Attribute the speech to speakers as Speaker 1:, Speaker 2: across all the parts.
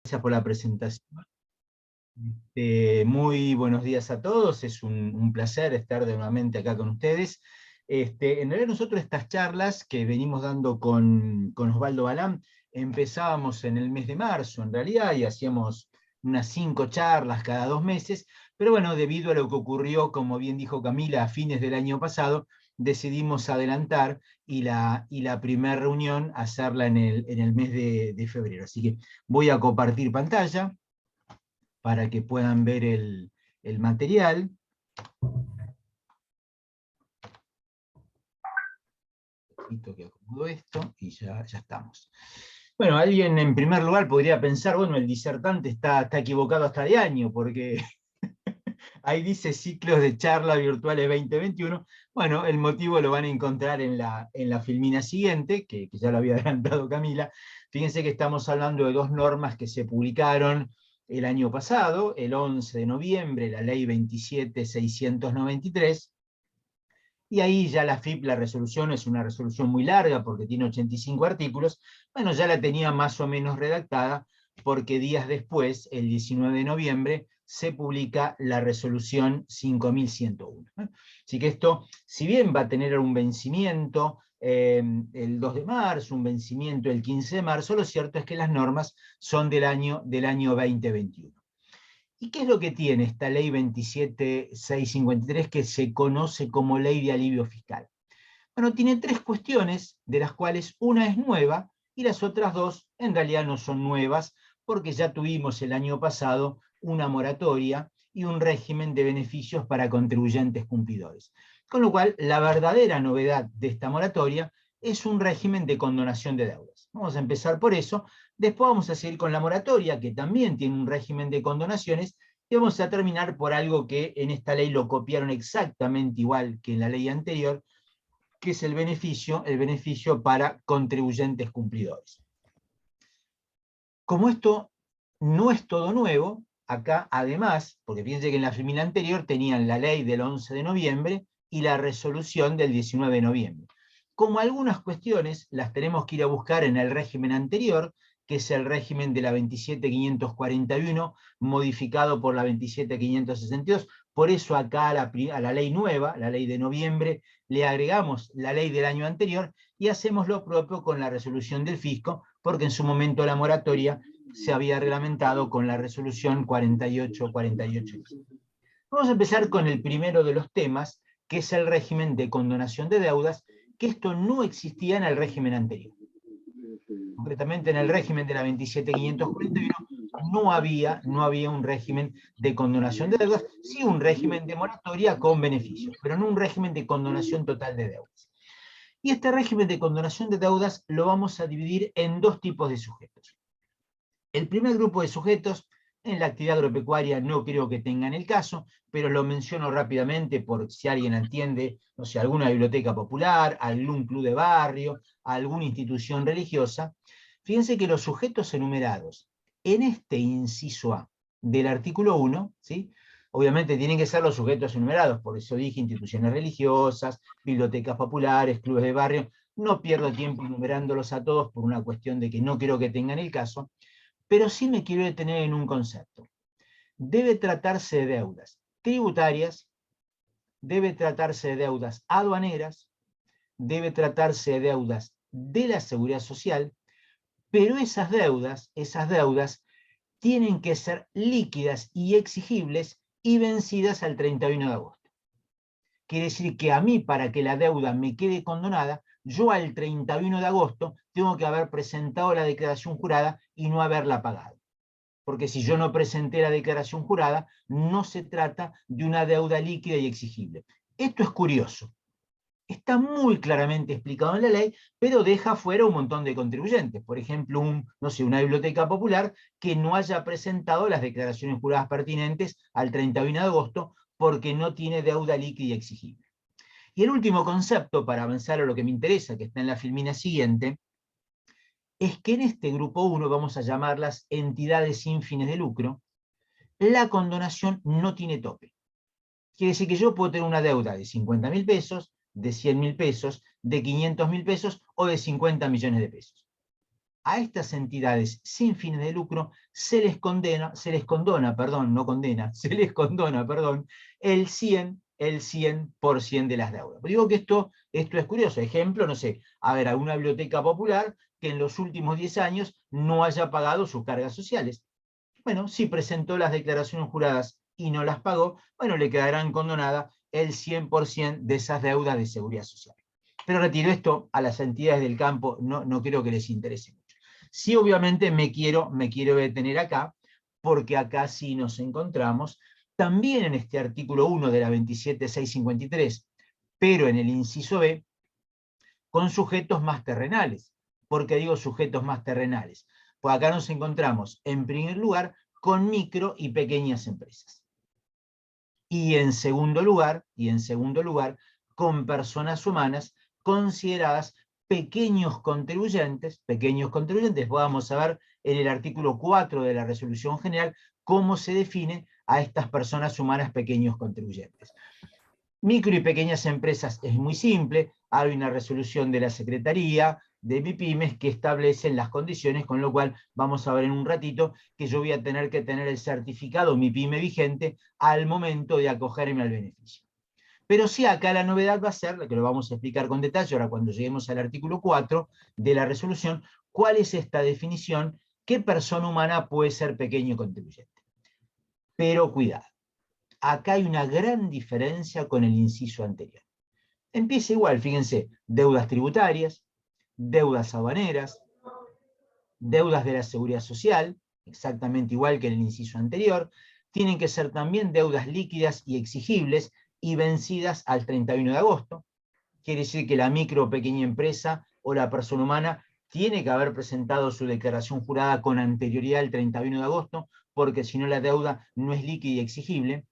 Speaker 1: Gracias por la presentación. Muy buenos días a todos, es un placer estar nuevamente acá con ustedes. En realidad nosotros estas charlas que venimos dando con Osvaldo Balam, empezábamos en el mes de marzo en realidad y hacíamos unas 5 charlas cada 2 meses, pero bueno, debido a lo que ocurrió, como bien dijo Camila, a fines del año pasado, decidimos adelantar y la primera reunión hacerla en el mes de febrero. Así que voy a compartir pantalla para que puedan ver el material. Que acomodo esto y ya estamos. Bueno, alguien en primer lugar podría pensar, bueno, el disertante está equivocado hasta de año, porque ahí dice ciclos de charla virtuales 2021. Bueno, el motivo lo van a encontrar en la filmina siguiente, que ya lo había adelantado Camila. Fíjense que estamos hablando de 2 normas que se publicaron el año pasado, el 11 de noviembre, la ley 27.693, y ahí ya la FIP, la resolución es una resolución muy larga porque tiene 85 artículos, bueno, ya la tenía más o menos redactada porque días después, el 19 de noviembre, se publica la resolución 5101. Así que esto, si bien va a tener un vencimiento el 2 de marzo, un vencimiento el 15 de marzo, lo cierto es que las normas son del año 2021. ¿Y qué es lo que tiene esta ley 27.653 que se conoce como ley de alivio fiscal? Bueno, tiene 3 cuestiones, de las cuales una es nueva y las otras 2 en realidad no son nuevas, porque ya tuvimos el año pasado una moratoria y un régimen de beneficios para contribuyentes cumplidores. Con lo cual, la verdadera novedad de esta moratoria es un régimen de condonación de deudas. Vamos a empezar por eso, después vamos a seguir con la moratoria, que también tiene un régimen de condonaciones, y vamos a terminar por algo que en esta ley lo copiaron exactamente igual que en la ley anterior, que es el beneficio para contribuyentes cumplidores. Como esto no es todo nuevo, acá además, porque fíjense que en la filmina anterior tenían la ley del 11 de noviembre y la resolución del 19 de noviembre. Como algunas cuestiones las tenemos que ir a buscar en el régimen anterior, que es el régimen de la 27.541, modificado por la 27.562, por eso acá a la ley nueva, la ley de noviembre, le agregamos la ley del año anterior y hacemos lo propio con la resolución del fisco, porque en su momento la moratoria se había reglamentado con la resolución 4848. Vamos a empezar con el primero de los temas, que es el régimen de condonación de deudas, que esto no existía en el régimen anterior. Concretamente en el régimen de la 27.541 no había un régimen de condonación de deudas, sí un régimen de moratoria con beneficios, pero no un régimen de condonación total de deudas. Y este régimen de condonación de deudas lo vamos a dividir en 2 tipos de sujetos. El primer grupo de sujetos, en la actividad agropecuaria no creo que tengan el caso, pero lo menciono rápidamente por si alguien entiende, no sé, alguna biblioteca popular, algún club de barrio, alguna institución religiosa. Fíjense que los sujetos enumerados en este inciso A del artículo 1, ¿sí? Obviamente tienen que ser los sujetos enumerados, por eso dije instituciones religiosas, bibliotecas populares, clubes de barrio. No pierdo tiempo enumerándolos a todos por una cuestión de que no creo que tengan el caso, pero sí me quiero detener en un concepto. Debe tratarse de deudas tributarias, debe tratarse de deudas aduaneras, debe tratarse de deudas de la seguridad social, pero esas deudas tienen que ser líquidas y exigibles y vencidas al 31 de agosto. Quiere decir que a mí, para que la deuda me quede condonada, yo al 31 de agosto tengo que haber presentado la declaración jurada y no haberla pagado. Porque si yo no presenté la declaración jurada, no se trata de una deuda líquida y exigible. Esto es curioso. Está muy claramente explicado en la ley, pero deja fuera un montón de contribuyentes. Por ejemplo, no sé, una biblioteca popular que no haya presentado las declaraciones juradas pertinentes al 31 de agosto porque no tiene deuda líquida y exigible. Y el último concepto, para avanzar a lo que me interesa, que está en la filmina siguiente, es que en este grupo 1, vamos a llamarlas entidades sin fines de lucro, la condonación no tiene tope. Quiere decir que yo puedo tener una deuda de 50.000 pesos, de 100.000 pesos, de 500.000 pesos o de 50 millones de pesos. a estas entidades sin fines de lucro se les condona, el 100% de las deudas. Digo que esto es curioso. Ejemplo, no sé, a ver, alguna biblioteca popular que en los últimos 10 años no haya pagado sus cargas sociales. Bueno, si presentó las declaraciones juradas y no las pagó, bueno, le quedarán condonada el 100% de esas deudas de seguridad social. Pero retiro esto a las entidades del campo, no creo que les interese mucho. Sí, obviamente me quiero detener acá, porque acá sí nos encontramos, también en este artículo 1 de la 27.653, pero en el inciso B, con sujetos más terrenales. ¿Por qué digo sujetos más terrenales? Pues acá nos encontramos, en primer lugar, con micro y pequeñas empresas. Y en segundo lugar, con personas humanas consideradas pequeños contribuyentes, vamos a ver en el artículo 4 de la Resolución General cómo se define a estas personas humanas pequeños contribuyentes. Micro y pequeñas empresas es muy simple, hay una resolución de la Secretaría de MIPYMES que establecen las condiciones, con lo cual vamos a ver en un ratito que yo voy a tener que tener el certificado MIPYME vigente al momento de acogerme al beneficio. Pero sí, acá la novedad va a ser, que lo vamos a explicar con detalle ahora cuando lleguemos al artículo 4 de la resolución, cuál es esta definición, qué persona humana puede ser pequeño contribuyente. Pero cuidado, acá hay una gran diferencia con el inciso anterior. Empieza igual, fíjense, deudas tributarias, deudas aduaneras, deudas de la seguridad social, exactamente igual que en el inciso anterior, tienen que ser también deudas líquidas y exigibles y vencidas al 31 de agosto. Quiere decir que la micro o pequeña empresa o la persona humana tiene que haber presentado su declaración jurada con anterioridad al 31 de agosto, porque si no la deuda no es líquida y exigible.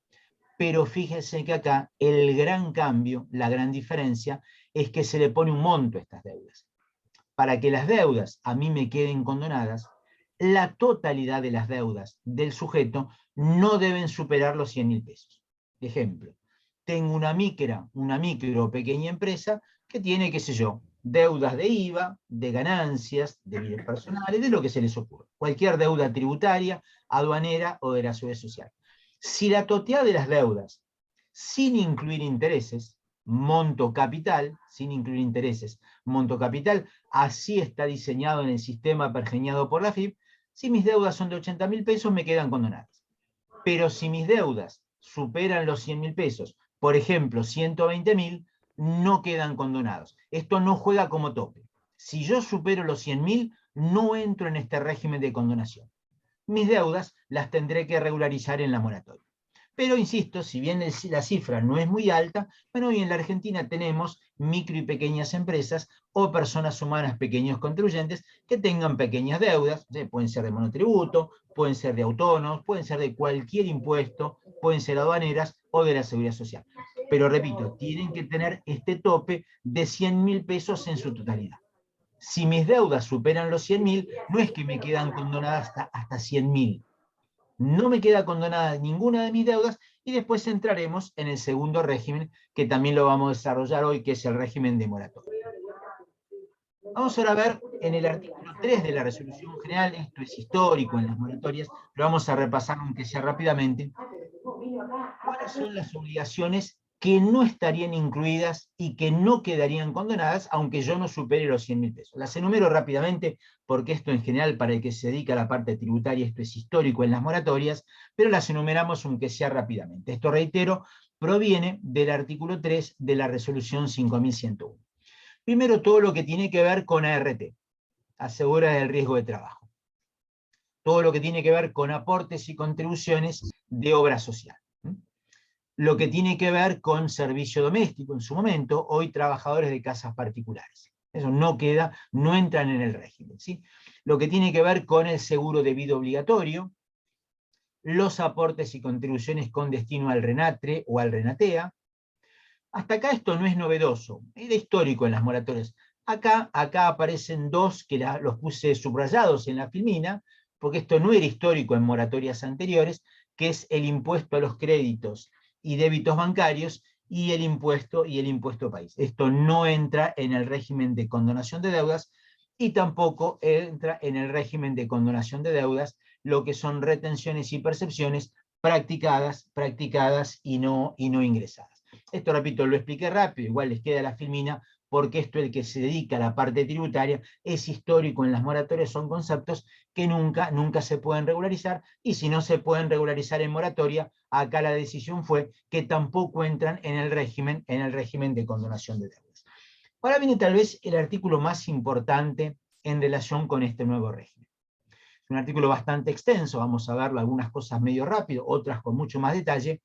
Speaker 1: Pero fíjense que acá el gran cambio, la gran diferencia, es que se le pone un monto a estas deudas. Para que las deudas a mí me queden condonadas, la totalidad de las deudas del sujeto no deben superar los 100.000 pesos. Ejemplo, tengo una micro o pequeña empresa que tiene, qué sé yo, deudas de IVA, de ganancias, de bienes personales, de lo que se les ocurra. Cualquier deuda tributaria, aduanera o de la seguridad social. Si la totalidad de las deudas, sin incluir intereses, monto capital, así está diseñado en el sistema pergeñado por la FIP, si mis deudas son de 80.000 pesos me quedan condonadas. Pero si mis deudas superan los 100.000 pesos, por ejemplo 120.000, no quedan condonados. Esto no juega como tope. Si yo supero los 100.000, no entro en este régimen de condonación. Mis deudas las tendré que regularizar en la moratoria. Pero insisto, si bien la cifra no es muy alta, bueno, hoy en la Argentina tenemos micro y pequeñas empresas o personas humanas pequeños contribuyentes que tengan pequeñas deudas, pueden ser de monotributo, pueden ser de autónomos, pueden ser de cualquier impuesto, pueden ser aduaneras o de la seguridad social. Pero repito, tienen que tener este tope de 100.000 pesos en su totalidad. Si mis deudas superan los 100.000, no es que me quedan condonadas hasta 100.000. No me queda condonada ninguna de mis deudas y después entraremos en el segundo régimen, que también lo vamos a desarrollar hoy, que es el régimen de moratoria. Vamos ahora a ver en el artículo 3 de la Resolución General, esto es histórico en las moratorias, pero vamos a repasar aunque sea rápidamente, cuáles son las obligaciones que no estarían incluidas y que no quedarían condonadas, aunque yo no supere los 100.000 pesos. Las enumero rápidamente, porque esto en general, para el que se dedica a la parte tributaria, esto es histórico en las moratorias, pero las enumeramos aunque sea rápidamente. Esto, reitero, proviene del artículo 3 de la Resolución 5101. Primero, todo lo que tiene que ver con ART, asegura del riesgo de trabajo. Todo lo que tiene que ver con aportes y contribuciones de obra social. Lo que tiene que ver con servicio doméstico en su momento, hoy trabajadores de casas particulares. Eso no queda, no entran en el régimen. ¿Sí? Lo que tiene que ver con el seguro de vida obligatorio, los aportes y contribuciones con destino al RENATRE o al RENATEA. Hasta acá esto no es novedoso, era histórico en las moratorias. Acá aparecen dos que los puse subrayados en la filmina, porque esto no era histórico en moratorias anteriores, que es el impuesto a los créditos y débitos bancarios y el impuesto país. Esto no entra en el régimen de condonación de deudas y tampoco entra en el régimen de condonación de deudas, lo que son retenciones y percepciones practicadas y no ingresadas. Esto, repito, lo expliqué rápido, igual les queda la filmina, porque esto, el que se dedica a la parte tributaria, es histórico en las moratorias, son conceptos que nunca se pueden regularizar, y si no se pueden regularizar en moratoria, acá la decisión fue que tampoco entran en el régimen de condonación de deudas. Ahora viene tal vez el artículo más importante en relación con este nuevo régimen. Es un artículo bastante extenso, vamos a verlo algunas cosas medio rápido, otras con mucho más detalle,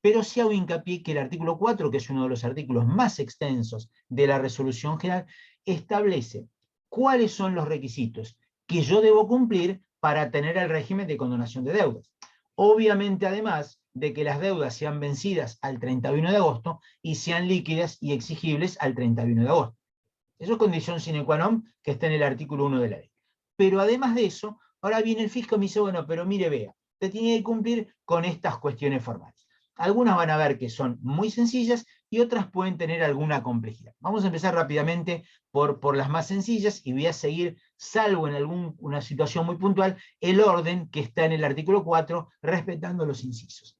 Speaker 1: pero sí hago hincapié que el artículo 4, que es uno de los artículos más extensos de la resolución general, establece cuáles son los requisitos que yo debo cumplir para tener el régimen de condonación de deudas. Obviamente, además de que las deudas sean vencidas al 31 de agosto y sean líquidas y exigibles al 31 de agosto. Eso es condición sine qua non que está en el artículo 1 de la ley. Pero además de eso, ahora viene el fisco y me dice, bueno, pero mire, vea, te tiene que cumplir con estas cuestiones formales. Algunas van a ver que son muy sencillas y otras pueden tener alguna complejidad. Vamos a empezar rápidamente por las más sencillas y voy a seguir, salvo en alguna situación muy puntual, el orden que está en el artículo 4, respetando los incisos.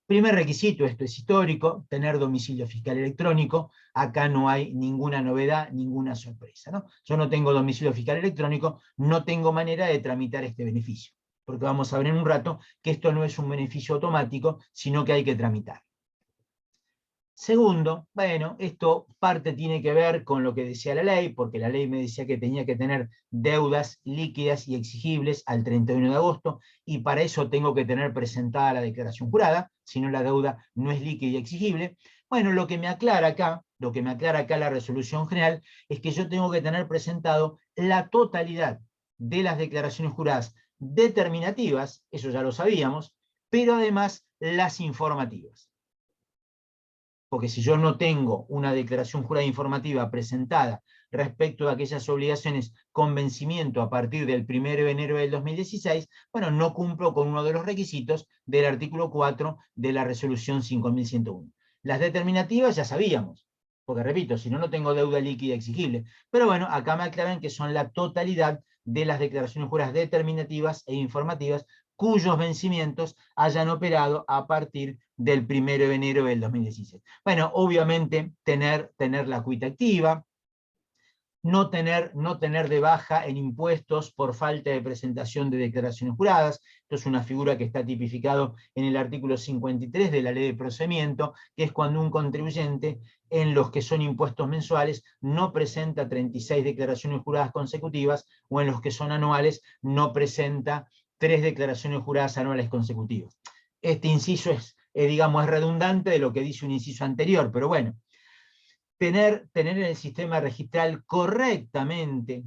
Speaker 1: Primer requisito, esto es histórico, tener domicilio fiscal electrónico. Acá no hay ninguna novedad, ninguna sorpresa, ¿no? Yo no tengo domicilio fiscal electrónico, no tengo manera de tramitar este beneficio, porque vamos a ver en un rato que esto no es un beneficio automático, sino que hay que tramitar. Segundo, bueno, esto parte tiene que ver con lo que decía la ley, porque la ley me decía que tenía que tener deudas líquidas y exigibles al 31 de agosto, y para eso tengo que tener presentada la declaración jurada, si no la deuda no es líquida y exigible. Bueno, lo que me aclara acá la resolución general, es que yo tengo que tener presentado la totalidad de las declaraciones juradas determinativas, eso ya lo sabíamos, pero además las informativas. Porque si yo no tengo una declaración jurada informativa presentada respecto a aquellas obligaciones con vencimiento a partir del 1 de enero del 2016, bueno, no cumplo con uno de los requisitos del artículo 4 de la resolución 5101. Las determinativas ya sabíamos, porque repito, si no, no tengo deuda líquida exigible. Pero bueno, acá me aclaran que son la totalidad de las declaraciones juradas determinativas e informativas cuyos vencimientos hayan operado a partir del 1 de enero del 2016. Bueno, obviamente tener la cuita activa, no tener de baja en impuestos por falta de presentación de declaraciones juradas. Esto es una figura que está tipificado en el artículo 53 de la Ley de Procedimiento, que es cuando un contribuyente en los que son impuestos mensuales no presenta 36 declaraciones juradas consecutivas, o en los que son anuales no presenta 3 declaraciones juradas anuales consecutivas. Este inciso es redundante de lo que dice un inciso anterior, pero bueno, tener en el sistema registral correctamente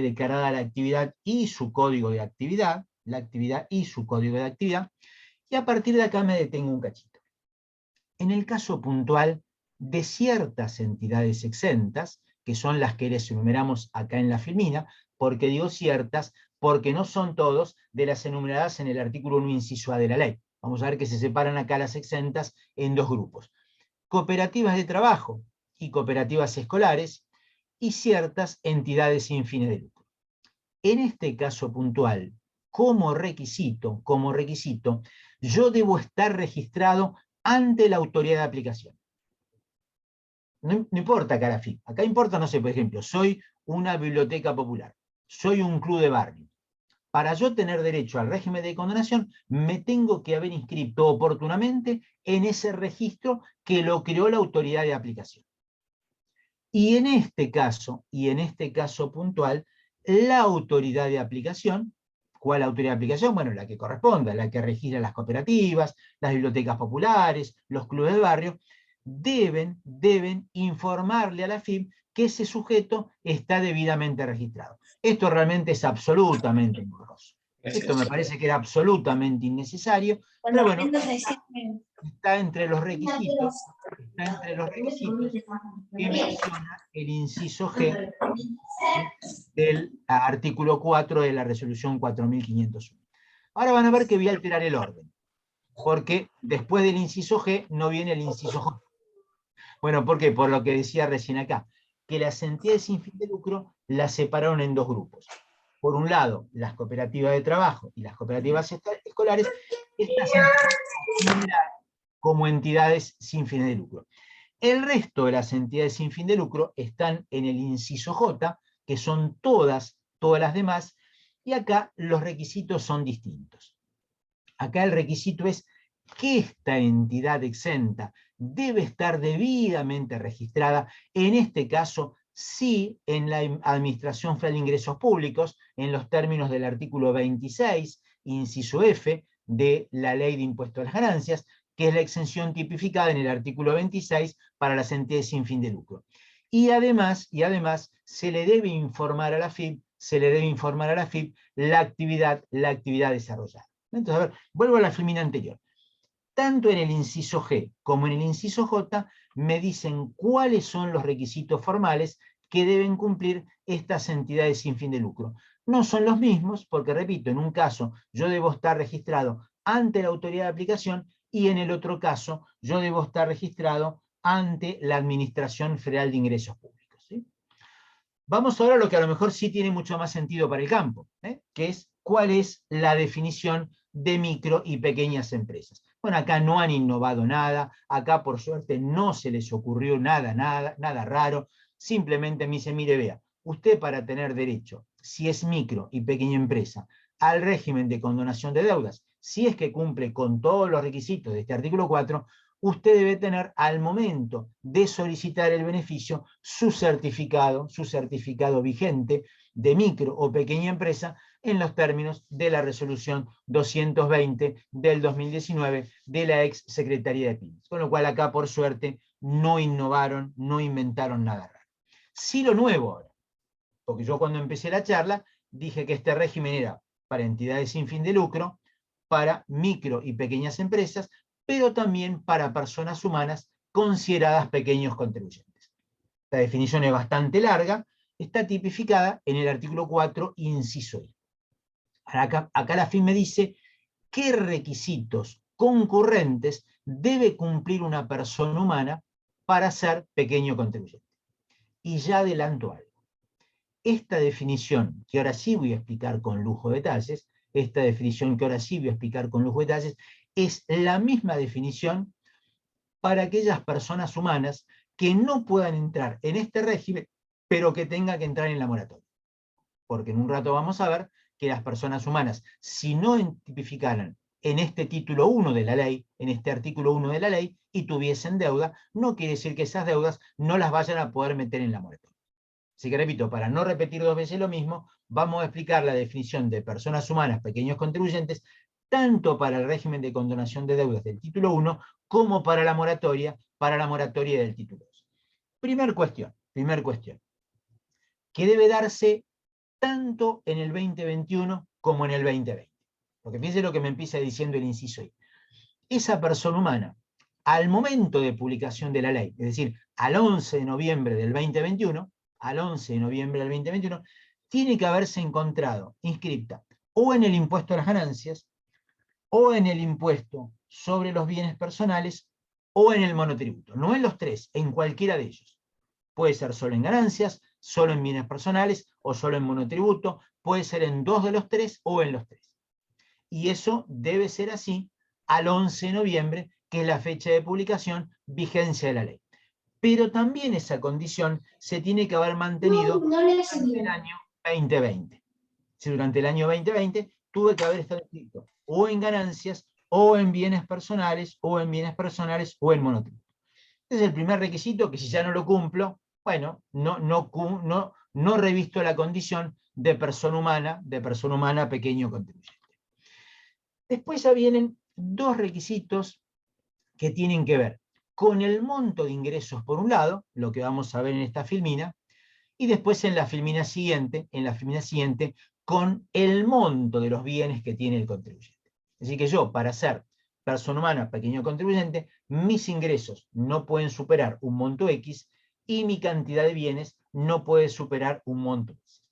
Speaker 1: declarada la actividad y su código de actividad, y a partir de acá me detengo un cachito. En el caso puntual de ciertas entidades exentas, que son las que les enumeramos acá en la filmina, porque digo ciertas, porque no son todos de las enumeradas en el artículo 1, inciso A de la ley. Vamos a ver que se separan acá las exentas en dos grupos: cooperativas de trabajo y cooperativas escolares, y ciertas entidades sin fines de lucro. En este caso puntual, como requisito, yo debo estar registrado ante la autoridad de aplicación. No importa acá la FIP, acá importa, no sé, por ejemplo, soy una biblioteca popular, soy un club de barrio. Para yo tener derecho al régimen de condonación, me tengo que haber inscrito oportunamente en ese registro que lo creó la autoridad de aplicación. Y en este caso puntual, la autoridad de aplicación, ¿cuál autoridad de aplicación? Bueno, la que corresponda, la que registra las cooperativas, las bibliotecas populares, los clubes de barrio, deben informarle a la FIP que ese sujeto está debidamente registrado. Esto realmente es absolutamente engorroso. Esto me parece que era absolutamente innecesario, pero bueno, está entre los requisitos que menciona el inciso G del artículo 4 de la resolución 4501. Ahora van a ver que voy a alterar el orden, porque después del inciso G no viene el inciso J. Bueno, ¿por qué? Por lo que decía recién acá, que las entidades sin fin de lucro las separaron en dos grupos. Por un lado, las cooperativas de trabajo y las cooperativas escolares, estas entidades como entidades sin fines de lucro. El resto de las entidades sin fin de lucro están en el inciso J, que son todas las demás, y acá los requisitos son distintos. Acá el requisito es que esta entidad exenta debe estar debidamente registrada, en este caso, sí, en la Administración Federal de Ingresos Públicos, en los términos del artículo 26, inciso F, de la Ley de Impuesto a las Ganancias, que es la exención tipificada en el artículo 26 para las entidades sin fin de lucro. Y además se le debe informar a la FIP, la actividad desarrollada. Entonces, a ver, vuelvo a la filmina anterior. Tanto en el inciso G como en el inciso J me dicen cuáles son los requisitos formales que deben cumplir estas entidades sin fin de lucro. No son los mismos, porque repito, en un caso yo debo estar registrado ante la autoridad de aplicación y en el otro caso yo debo estar registrado ante la Administración Federal de Ingresos Públicos. ¿Sí? Vamos ahora a lo que a lo mejor sí tiene mucho más sentido para el campo, que es cuál es la definición de micro y pequeñas empresas. Bueno, acá no han innovado nada, acá por suerte no se les ocurrió nada raro, simplemente me dice, mire, vea, usted para tener derecho, si es micro y pequeña empresa, al régimen de condonación de deudas, si es que cumple con todos los requisitos de este artículo 4, usted debe tener al momento de solicitar el beneficio su certificado vigente de micro o pequeña empresa en los términos de la resolución 220 del 2019 de la ex Secretaría de Pymes. Con lo cual acá, por suerte, no innovaron, no inventaron nada raro. Sí lo nuevo ahora, porque yo cuando empecé la charla dije que este régimen era para entidades sin fin de lucro, para micro y pequeñas empresas, pero también para personas humanas consideradas pequeños contribuyentes. La definición es bastante larga, está tipificada en el artículo 4, inciso I. Acá la FIP me dice qué requisitos concurrentes debe cumplir una persona humana para ser pequeño contribuyente. Y ya adelanto algo. Esta definición, que ahora sí voy a explicar con lujo de detalles, es la misma definición para aquellas personas humanas que no puedan entrar en este régimen, pero que tengan que entrar en la moratoria. Porque en un rato vamos a ver que las personas humanas, si no tipificaran en este título 1 de la ley, en este artículo 1 de la ley, y tuviesen deuda, no quiere decir que esas deudas no las vayan a poder meter en la moratoria. Así que repito, para no repetir dos veces lo mismo, vamos a explicar la definición de personas humanas, pequeños contribuyentes, tanto para el régimen de condonación de deudas del título 1, como para la moratoria del título 2. Primer cuestión, que debe darse tanto en el 2021 como en el 2020. Porque fíjense lo que me empieza diciendo el inciso I. Esa persona humana, al momento de publicación de la ley, es decir, al 11 de noviembre del 2021, tiene que haberse encontrado inscripta o en el impuesto a las ganancias, o en el impuesto sobre los bienes personales, o en el monotributo. No en los tres, en cualquiera de ellos. Puede ser solo en ganancias, solo en bienes personales, o solo en monotributo, puede ser en dos de los tres o en los tres. Y eso debe ser así al 11 de noviembre, que es la fecha de publicación, vigencia de la ley. Pero también esa condición se tiene que haber mantenido durante el año 2020. Si durante el año 2020 tuve que haber estado inscrito o en ganancias, o en bienes personales, o en monotributo. Ese es el primer requisito, que si ya no lo cumplo, bueno, no revisto la condición de persona humana pequeño contribuyente. Después ya vienen dos requisitos que tienen que ver con el monto de ingresos por un lado, lo que vamos a ver en esta filmina, y después en la filmina siguiente, con el monto de los bienes que tiene el contribuyente. Así que yo, para ser persona humana pequeño contribuyente, mis ingresos no pueden superar un monto X y mi cantidad de bienes no puede superar un monto X.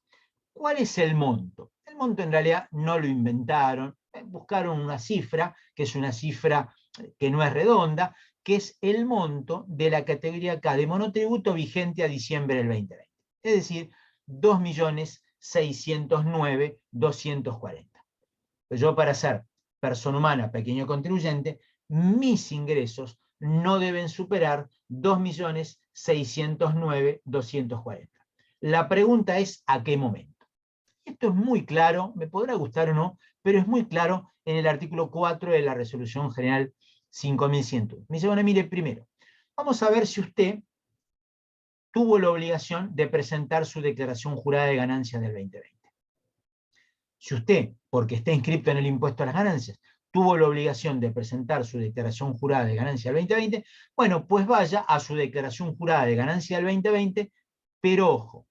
Speaker 1: ¿Cuál es el monto? El monto en realidad no lo inventaron, buscaron una cifra, que es una cifra que no es redonda, que es el monto de la categoría K de monotributo vigente a diciembre del 2020. Es decir, 2.609.240. Yo, para ser persona humana, pequeño contribuyente, mis ingresos no deben superar 2.609.240. La pregunta es, ¿a qué momento? Esto es muy claro, me podrá gustar o no, pero es muy claro en el artículo 4 de la Resolución General 5101. Me dice, bueno, mire, primero, vamos a ver si usted tuvo la obligación de presentar su declaración jurada de ganancias del 2020. Si usted, porque está inscrito en el impuesto a las ganancias, tuvo la obligación de presentar su declaración jurada de ganancia del 2020, bueno, pues vaya a su declaración jurada de ganancia del 2020, pero ojo,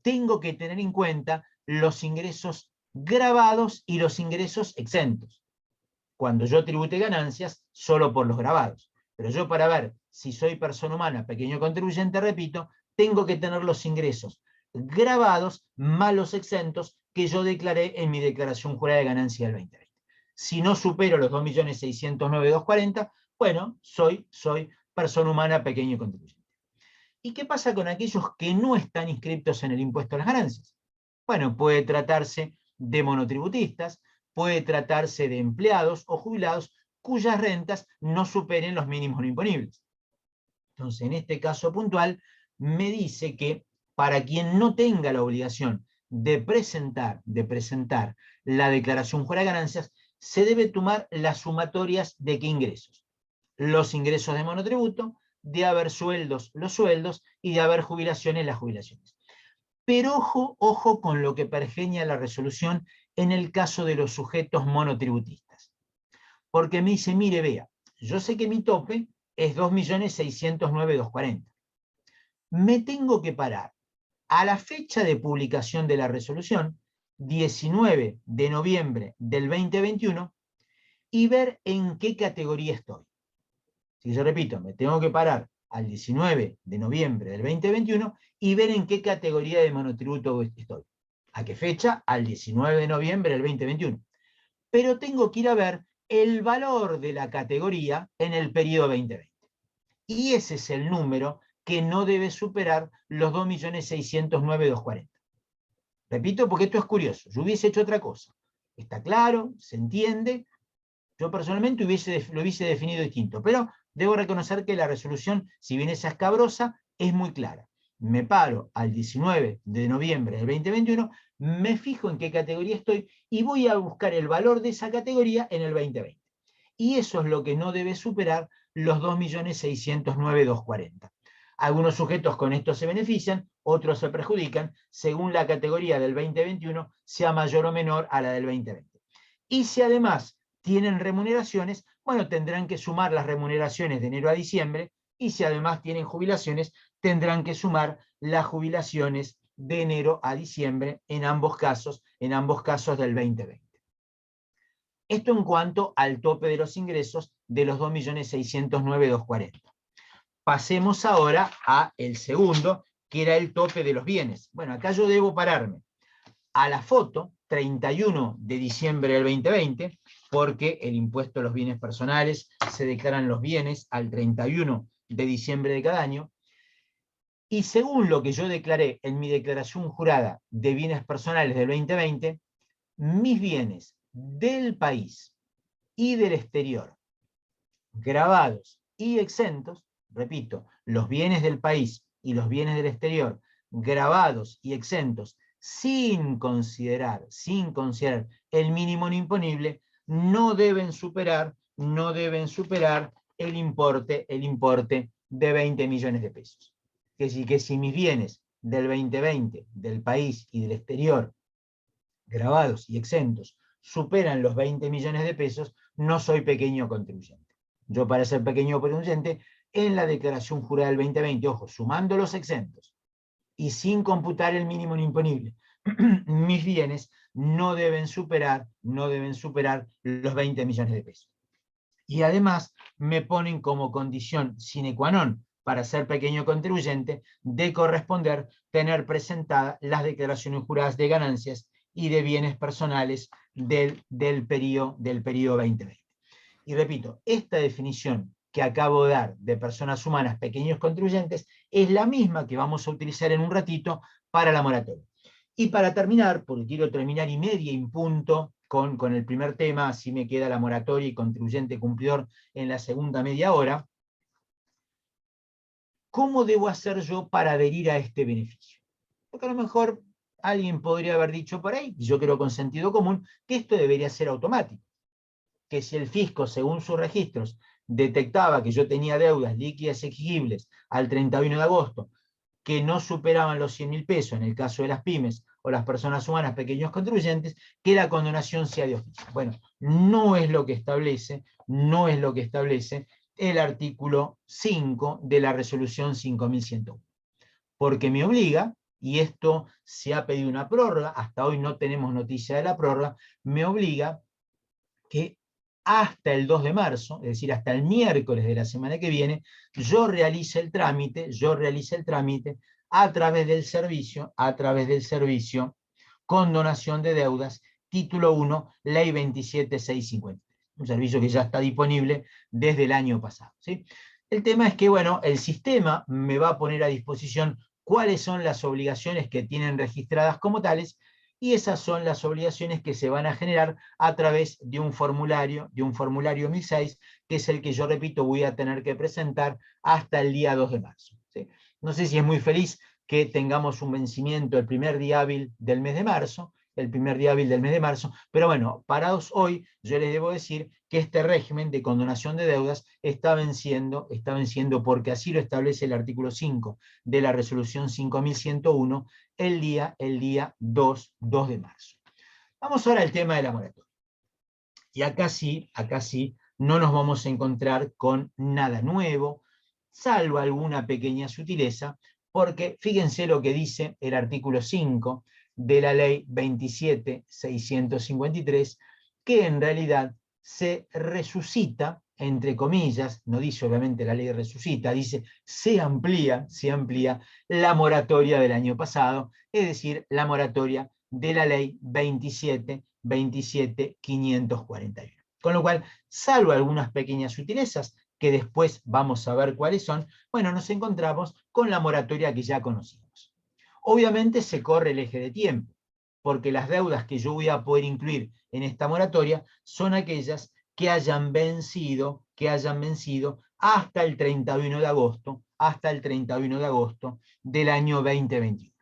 Speaker 1: tengo que tener en cuenta los ingresos grabados y los ingresos exentos. Cuando yo tribute ganancias, solo por los grabados. Pero yo, para ver si soy persona humana, pequeño contribuyente, repito, tengo que tener los ingresos grabados más los exentos que yo declaré en mi declaración jurada de ganancia del 2020. Si no supero los 2.609.240, bueno, soy persona humana, pequeño contribuyente. ¿Y qué pasa con aquellos que no están inscritos en el impuesto a las ganancias? Bueno, puede tratarse de monotributistas, puede tratarse de empleados o jubilados cuyas rentas no superen los mínimos no imponibles. Entonces, en este caso puntual, me dice que para quien no tenga la obligación de presentar la declaración jurada de ganancias, se debe tomar las sumatorias de qué ingresos. Los ingresos de monotributo, de haber sueldos, los sueldos, y de haber jubilaciones, las jubilaciones. Pero ojo con lo que pergeña la resolución en el caso de los sujetos monotributistas. Porque me dice, mire, vea, yo sé que mi tope es 2.609.240. Me tengo que parar a la fecha de publicación de la resolución, 19 de noviembre del 2021, y ver en qué categoría estoy. Si yo repito, me tengo que parar al 19 de noviembre del 2021 y ver en qué categoría de monotributo estoy. ¿A qué fecha? Al 19 de noviembre del 2021. Pero tengo que ir a ver el valor de la categoría en el periodo 2020. Y ese es el número que no debe superar los 2.609.240. Repito, porque esto es curioso. Yo hubiese hecho otra cosa. Está claro, se entiende. Yo personalmente lo hubiese definido distinto, pero debo reconocer que la resolución, si bien es escabrosa, es muy clara. Me paro al 19 de noviembre del 2021, me fijo en qué categoría estoy y voy a buscar el valor de esa categoría en el 2020. Y eso es lo que no debe superar los 2.609.240. Algunos sujetos con esto se benefician, otros se perjudican, según la categoría del 2021 sea mayor o menor a la del 2020. Y si además tienen remuneraciones, bueno, tendrán que sumar las remuneraciones de enero a diciembre, y si además tienen jubilaciones, tendrán que sumar las jubilaciones de enero a diciembre en ambos casos del 2020. Esto en cuanto al tope de los ingresos de los 2.609.240. Pasemos ahora a el segundo, que era el tope de los bienes. Bueno, acá yo debo pararme a la foto, 31 de diciembre del 2020, porque el impuesto a los bienes personales se declaran los bienes al 31 de diciembre de cada año, y según lo que yo declaré en mi declaración jurada de bienes personales del 2020, mis bienes del país y del exterior, grabados y exentos, repito, los bienes del país y los bienes del exterior, grabados y exentos, sin considerar el mínimo no imponible, no deben superar el importe de 20 millones de pesos. Que si mis bienes del 2020, del país y del exterior, grabados y exentos, superan los 20 millones de pesos, no soy pequeño contribuyente. Yo, para ser pequeño contribuyente, en la declaración jurada del 2020, ojo, sumando los exentos y sin computar el mínimo no imponible, mis bienes no deben superar los 20 millones de pesos. Y además me ponen como condición sine qua non para ser pequeño contribuyente de corresponder tener presentadas las declaraciones juradas de ganancias y de bienes personales del periodo 2020. Y repito, esta definición que acabo de dar de personas humanas, pequeños contribuyentes, es la misma que vamos a utilizar en un ratito para la moratoria. Y para terminar, porque quiero terminar y media en punto con el primer tema, así me queda la moratoria y contribuyente cumplidor en la segunda media hora, ¿cómo debo hacer yo para adherir a este beneficio? Porque a lo mejor alguien podría haber dicho por ahí, yo creo con sentido común, que esto debería ser automático, que si el fisco, según sus registros, detectaba que yo tenía deudas líquidas exigibles al 31 de agosto, que no superaban los 100.000 pesos en el caso de las pymes o las personas humanas, pequeños contribuyentes, que la condonación sea de oficio. Bueno, no es lo que establece el artículo 5 de la resolución 5101, porque me obliga, y esto se ha pedido una prórroga, hasta hoy no tenemos noticia de la prórroga, me obliga que hasta el 2 de marzo, es decir, hasta el miércoles de la semana que viene, yo realice el trámite a través del servicio condonación de deudas, título 1, ley 27650. Un servicio que ya está disponible desde el año pasado, ¿sí? El tema es que, bueno, el sistema me va a poner a disposición cuáles son las obligaciones que tienen registradas como tales, y esas son las obligaciones que se van a generar a través de un formulario 1006, que es el que yo, repito, voy a tener que presentar hasta el día 2 de marzo. ¿Sí? No sé si es muy feliz que tengamos un vencimiento el primer día hábil del mes de marzo, pero bueno, parados hoy, yo les debo decir que este régimen de condonación de deudas está venciendo porque así lo establece el artículo 5 de la resolución 5101 el día 2 de marzo. Vamos ahora al tema de la moratoria. Y acá sí, no nos vamos a encontrar con nada nuevo, salvo alguna pequeña sutileza, porque fíjense lo que dice el artículo 5 de la ley 27.653, que en realidad se resucita, entre comillas, no dice obviamente la ley resucita, dice se amplía la moratoria del año pasado, es decir, la moratoria de la ley 27.541. Con lo cual, salvo algunas pequeñas sutilezas, que después vamos a ver cuáles son, bueno, nos encontramos con la moratoria que ya conocimos. Obviamente se corre el eje de tiempo, porque las deudas que yo voy a poder incluir en esta moratoria son aquellas que hayan vencido hasta el 31 de agosto, del año 2021.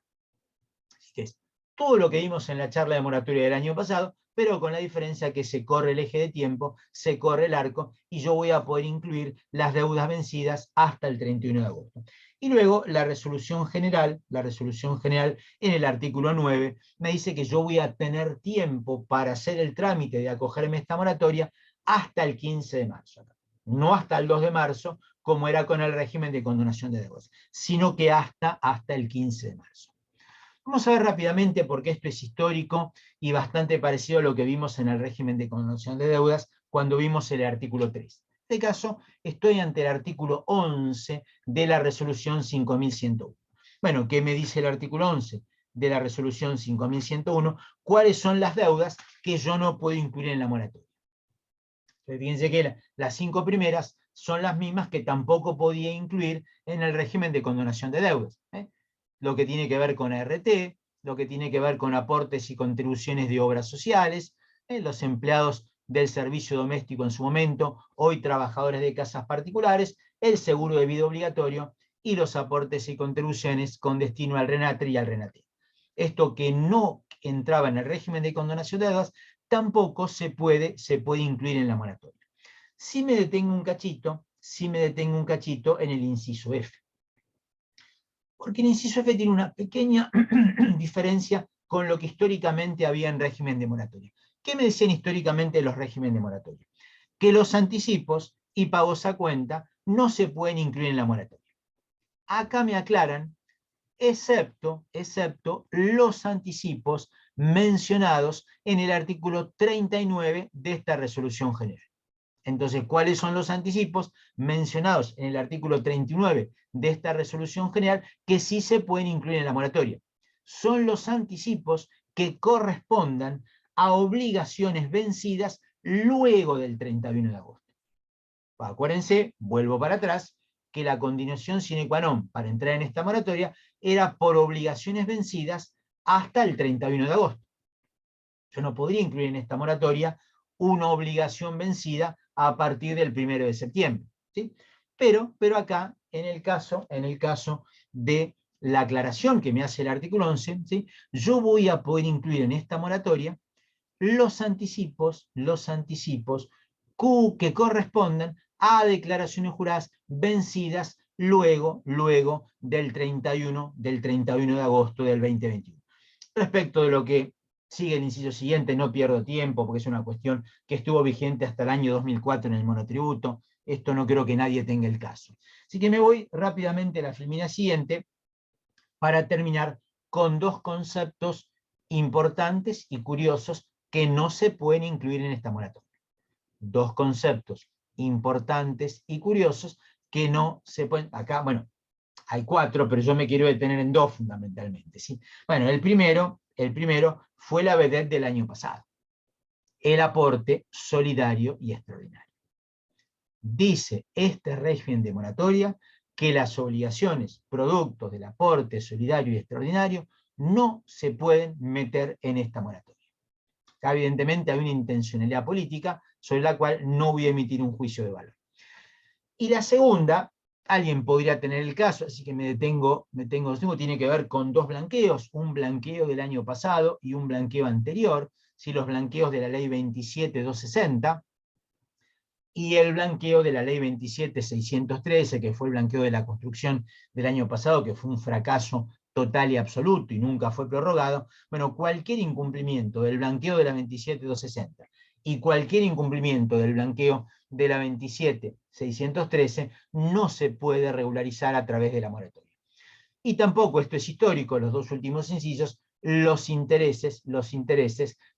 Speaker 1: Así que es todo lo que vimos en la charla de moratoria del año pasado, pero con la diferencia que se corre el eje de tiempo, se corre el arco, y yo voy a poder incluir las deudas vencidas hasta el 31 de agosto. Y luego la resolución general en el artículo 9 me dice que yo voy a tener tiempo para hacer el trámite de acogerme a esta moratoria hasta el 15 de marzo. No hasta el 2 de marzo, como era con el régimen de condonación de deudas, sino que hasta el 15 de marzo. Vamos a ver rápidamente, porque esto es histórico y bastante parecido a lo que vimos en el régimen de condonación de deudas cuando vimos el artículo 3. En este caso, estoy ante el artículo 11 de la resolución 5101. Bueno, ¿qué me dice el artículo 11 de la resolución 5101? ¿Cuáles son las deudas que yo no puedo incluir en la moratoria? Fíjense que las 5 primeras son las mismas que tampoco podía incluir en el régimen de condonación de deudas. Lo que tiene que ver con ART, lo que tiene que ver con aportes y contribuciones de obras sociales, los empleados del servicio doméstico en su momento, hoy trabajadores de casas particulares, el seguro de vida obligatorio y los aportes y contribuciones con destino al RENATRE y al RENATE. Esto que no entraba en el régimen de condonación de deudas, tampoco se puede incluir en la moratoria. Si me detengo un cachito en el inciso F. Porque el inciso F tiene una pequeña diferencia con lo que históricamente había en régimen de moratoria. ¿Qué me decían históricamente los regímenes de moratoria? Que los anticipos y pagos a cuenta no se pueden incluir en la moratoria. Acá me aclaran, excepto los anticipos mencionados en el artículo 39 de esta resolución general. Entonces, ¿cuáles son los anticipos mencionados en el artículo 39 de esta resolución general que sí se pueden incluir en la moratoria? Son los anticipos que correspondan a obligaciones vencidas luego del 31 de agosto. Acuérdense, vuelvo para atrás, que la condición sine qua non para entrar en esta moratoria era por obligaciones vencidas hasta el 31 de agosto. Yo no podría incluir en esta moratoria una obligación vencida a partir del 1 de septiembre. ¿Sí? Pero acá, en el caso de la aclaración que me hace el artículo 11, ¿sí? Yo voy a poder incluir en esta moratoria los anticipos que correspondan a declaraciones juradas vencidas luego del 31 de agosto del 2021. Respecto de lo que sigue el inciso siguiente, no pierdo tiempo, porque es una cuestión que estuvo vigente hasta el año 2004 en el monotributo. Esto no creo que nadie tenga el caso. Así que me voy rápidamente a la filmina siguiente para terminar con dos conceptos importantes y curiosos que no se pueden incluir en esta moratoria. Dos conceptos importantes y curiosos que no se pueden... Acá, bueno, hay cuatro, pero yo me quiero detener en dos fundamentalmente. ¿Sí? Bueno, el primero fue la vedette del año pasado. El aporte solidario y extraordinario. Dice este régimen de moratoria que las obligaciones producto del aporte solidario y extraordinario no se pueden meter en esta moratoria. Acá, evidentemente, hay una intencionalidad política sobre la cual no voy a emitir un juicio de valor. Y la segunda, alguien podría tener el caso, así que me detengo, tiene que ver con dos blanqueos, un blanqueo del año pasado y un blanqueo anterior, ¿sí? Los blanqueos de la ley 27.260 y el blanqueo de la ley 27.613, que fue el blanqueo de la construcción del año pasado, que fue un fracaso total y absoluto y nunca fue prorrogado. Bueno, cualquier incumplimiento del blanqueo de la 27.260 y cualquier incumplimiento del blanqueo de la 27.613 no se puede regularizar a través de la moratoria. Y tampoco, esto es histórico, los dos últimos incisos, los intereses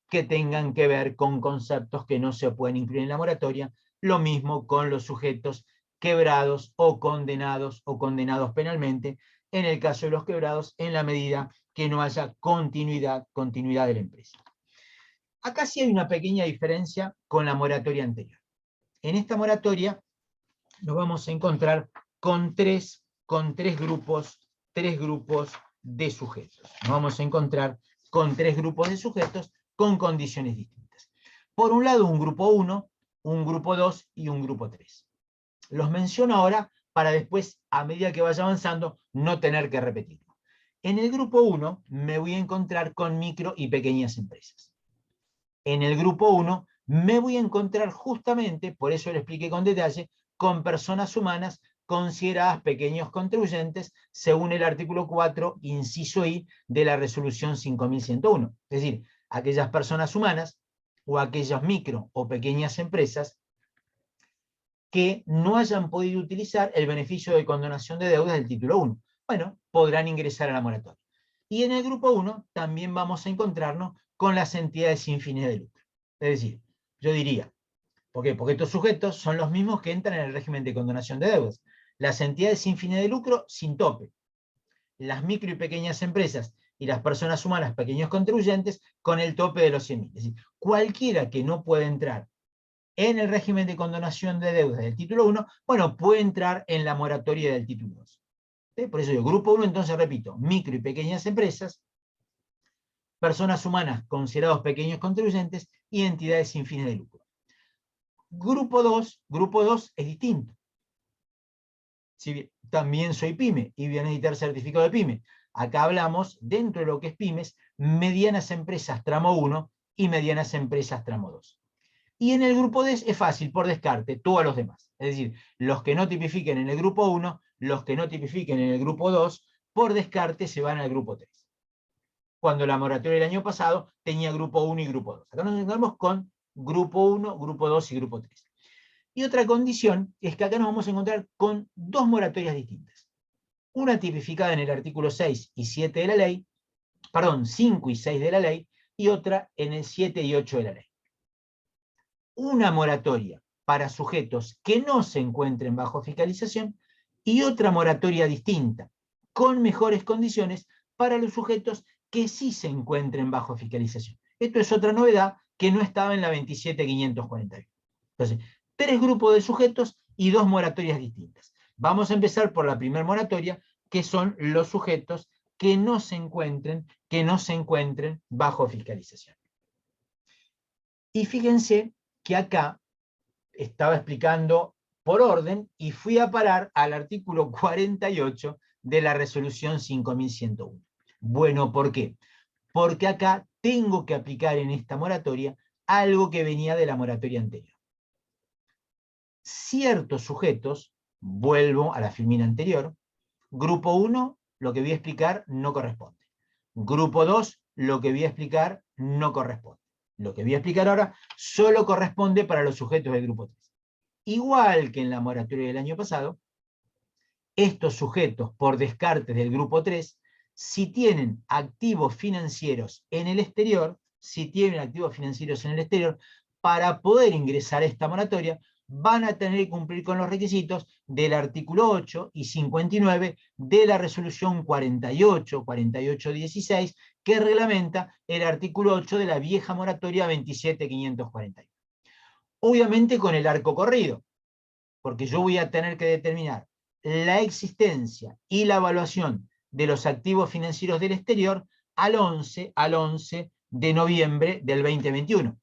Speaker 1: que tengan que ver con conceptos que no se pueden incluir en la moratoria, lo mismo con los sujetos quebrados o condenados penalmente, en el caso de los quebrados, en la medida que no haya continuidad de la empresa. Acá sí hay una pequeña diferencia con la moratoria anterior. En esta moratoria nos vamos a encontrar con tres grupos de sujetos. Nos vamos a encontrar con tres grupos de sujetos con condiciones distintas. Por un lado, un grupo 1, un grupo 2 y un grupo 3. Los menciono ahora para después, a medida que vaya avanzando, no tener que repetirlo. En el grupo 1 me voy a encontrar con micro y pequeñas empresas. En el grupo 1 me voy a encontrar justamente, por eso lo expliqué con detalle, con personas humanas consideradas pequeños contribuyentes según el artículo 4, inciso I de la resolución 5101. Es decir, aquellas personas humanas o aquellas micro o pequeñas empresas que no hayan podido utilizar el beneficio de condonación de deudas del título 1. Bueno, podrán ingresar a la moratoria. Y en el grupo 1 también vamos a encontrarnos con las entidades sin fines de lucro. Es decir, yo diría, ¿por qué? Porque estos sujetos son los mismos que entran en el régimen de condonación de deudas. Las entidades sin fines de lucro, sin tope. Las micro y pequeñas empresas y las personas humanas, pequeños contribuyentes, con el tope de los 100.000. Es decir, cualquiera que no pueda entrar en el régimen de condonación de deudas del título 1, bueno, puede entrar en la moratoria del título 2. ¿Sí? Por eso yo, grupo 1, entonces repito, micro y pequeñas empresas, personas humanas considerados pequeños contribuyentes y entidades sin fines de lucro. Grupo 2 es distinto. Si también soy pyme y voy a necesitar certificado de pyme. Acá hablamos, dentro de lo que es pymes, medianas empresas tramo 1 y medianas empresas tramo 2. Y en el grupo D es fácil, por descarte, todos los demás. Es decir, los que no tipifiquen en el grupo 1, los que no tipifiquen en el grupo 2, por descarte se van al grupo 3. Cuando la moratoria del año pasado tenía grupo 1 y grupo 2. Acá nos encontramos con grupo 1, grupo 2 y grupo 3. Y otra condición es que acá nos vamos a encontrar con dos moratorias distintas. Una tipificada en el artículo 6 y 7 de la ley, perdón, 5 y 6 de la ley, y otra en el 7 y 8 de la ley. Una moratoria para sujetos que no se encuentren bajo fiscalización y otra moratoria distinta, con mejores condiciones para los sujetos que sí se encuentren bajo fiscalización. Esto es otra novedad que no estaba en la 27.541. Entonces, tres grupos de sujetos y dos moratorias distintas. Vamos a empezar por la primera moratoria, que son los sujetos que no se encuentren bajo fiscalización. Y fíjense que acá estaba explicando por orden y fui a parar al artículo 48 de la resolución 5101. Bueno, ¿por qué? Porque acá tengo que aplicar en esta moratoria algo que venía de la moratoria anterior. Ciertos sujetos, vuelvo a la filmina anterior, grupo 1, lo que voy a explicar no corresponde. Grupo 2, lo que voy a explicar no corresponde. Lo que voy a explicar ahora solo corresponde para los sujetos del grupo 3. Igual que en la moratoria del año pasado, estos sujetos por descarte del grupo 3, si tienen activos financieros en el exterior, para poder ingresar a esta moratoria, van a tener que cumplir con los requisitos del artículo 8 y 59 de la resolución 4816, que reglamenta el artículo 8 de la vieja moratoria 27541. Obviamente con el arco corrido, porque yo voy a tener que determinar la existencia y la evaluación de los activos financieros del exterior al 11 de noviembre del 2021.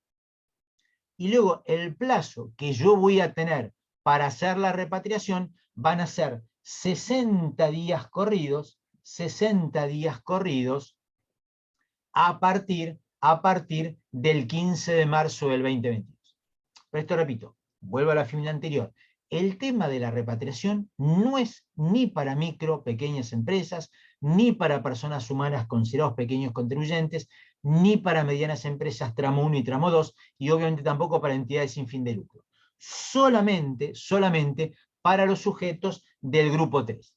Speaker 1: Y luego el plazo que yo voy a tener para hacer la repatriación van a ser 60 días corridos, a partir del 15 de marzo del 2022. Pero esto repito, vuelvo a la filmina anterior. El tema de la repatriación no es ni para micro, pequeñas empresas, ni para personas humanas considerados pequeños contribuyentes, ni para medianas empresas tramo 1 y tramo 2, y obviamente tampoco para entidades sin fin de lucro. Solamente para los sujetos del grupo 3,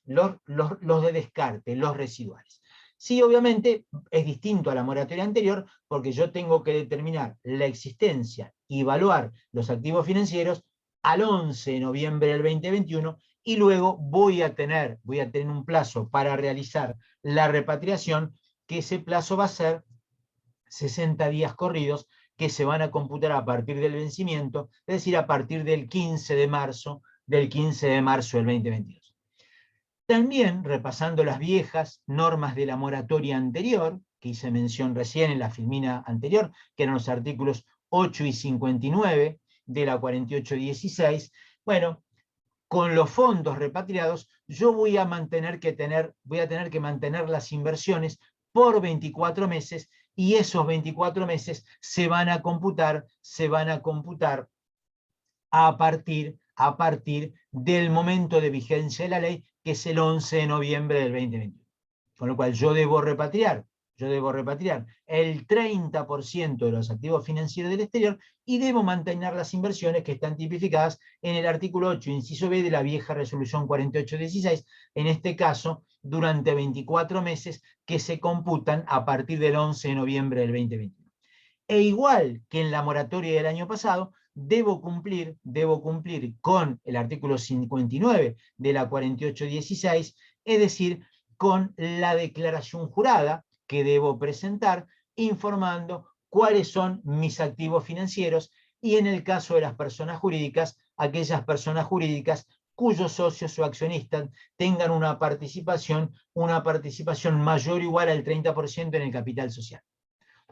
Speaker 1: los de descarte, los residuales. Sí, obviamente es distinto a la moratoria anterior, porque yo tengo que determinar la existencia y evaluar los activos financieros al 11 de noviembre del 2021, y luego voy a tener un plazo para realizar la repatriación, que ese plazo va a ser 60 días corridos, que se van a computar a partir del vencimiento, es decir, a partir del 15 de marzo del 2022. También, repasando las viejas normas de la moratoria anterior, que hice mención recién en la filmina anterior, que eran los artículos 8 y 59 de la 4816, bueno, con los fondos repatriados, yo voy a tener que mantener las inversiones por 24 meses, y esos 24 meses se van a computar a partir del momento de vigencia de la ley, que es el 11 de noviembre del 2021. Con lo cual yo debo repatriar el 30% de los activos financieros del exterior, y debo mantener las inversiones que están tipificadas en el artículo 8, inciso B de la vieja resolución 4816, en este caso durante 24 meses, que se computan a partir del 11 de noviembre del 2021. E igual que en la moratoria del año pasado, debo cumplir con el artículo 59 de la 4816, es decir, con la declaración jurada que debo presentar, informando cuáles son mis activos financieros, y en el caso de las personas jurídicas, aquellas personas jurídicas cuyos socios o accionistas tengan una participación mayor o igual al 30% en el capital social.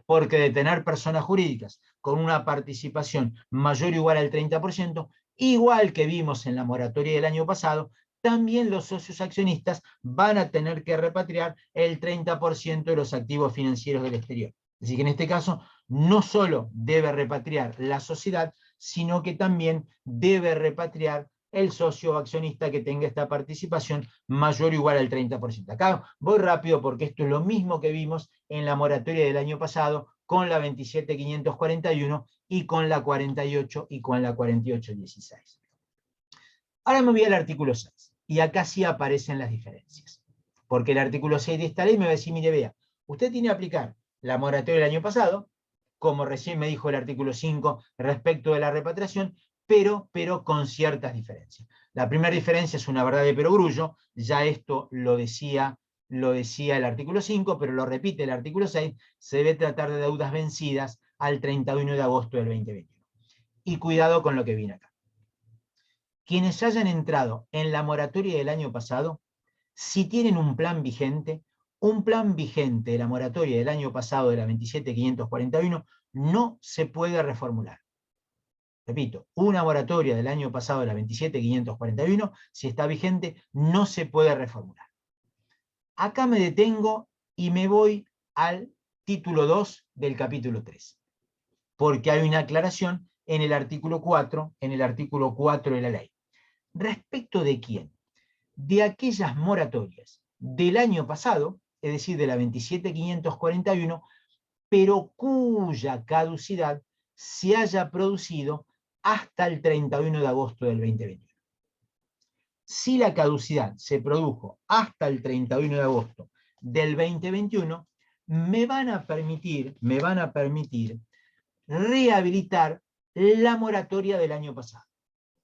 Speaker 1: Porque de tener personas jurídicas con una participación mayor o igual al 30%, igual que vimos en la moratoria del año pasado, también los socios accionistas van a tener que repatriar el 30% de los activos financieros del exterior. Así que en este caso, no solo debe repatriar la sociedad, sino que también debe repatriar el socio o accionista que tenga esta participación mayor o igual al 30%. Acá voy rápido porque esto es lo mismo que vimos en la moratoria del año pasado con la 27541 y con la 48 y con la 4816. Ahora me voy al artículo 6, y acá sí aparecen las diferencias. Porque el artículo 6 de esta ley me va a decir, mire, vea, usted tiene que aplicar la moratoria del año pasado, como recién me dijo el artículo 5 respecto de la repatriación, pero con ciertas diferencias. La primera diferencia es una verdad de perogrullo, ya esto lo decía el artículo 5, pero lo repite el artículo 6, se debe tratar de deudas vencidas al 31 de agosto del 2021. Y cuidado con lo que viene acá. quienes hayan entrado en la moratoria del año pasado, si tienen un plan vigente de la moratoria del año pasado de la 27.541 no se puede reformular. Repito, una moratoria del año pasado de la 27.541, si está vigente, no se puede reformular. Acá me detengo y me voy al título 2 del capítulo 3, porque hay una aclaración en el artículo 4, de la ley. ¿Respecto de quién? De aquellas moratorias del año pasado, es decir, de la 27.541, pero cuya caducidad se haya producido hasta el 31 de agosto del 2021. Si la caducidad se produjo hasta el 31 de agosto del 2021, me van a permitir rehabilitar la moratoria del año pasado.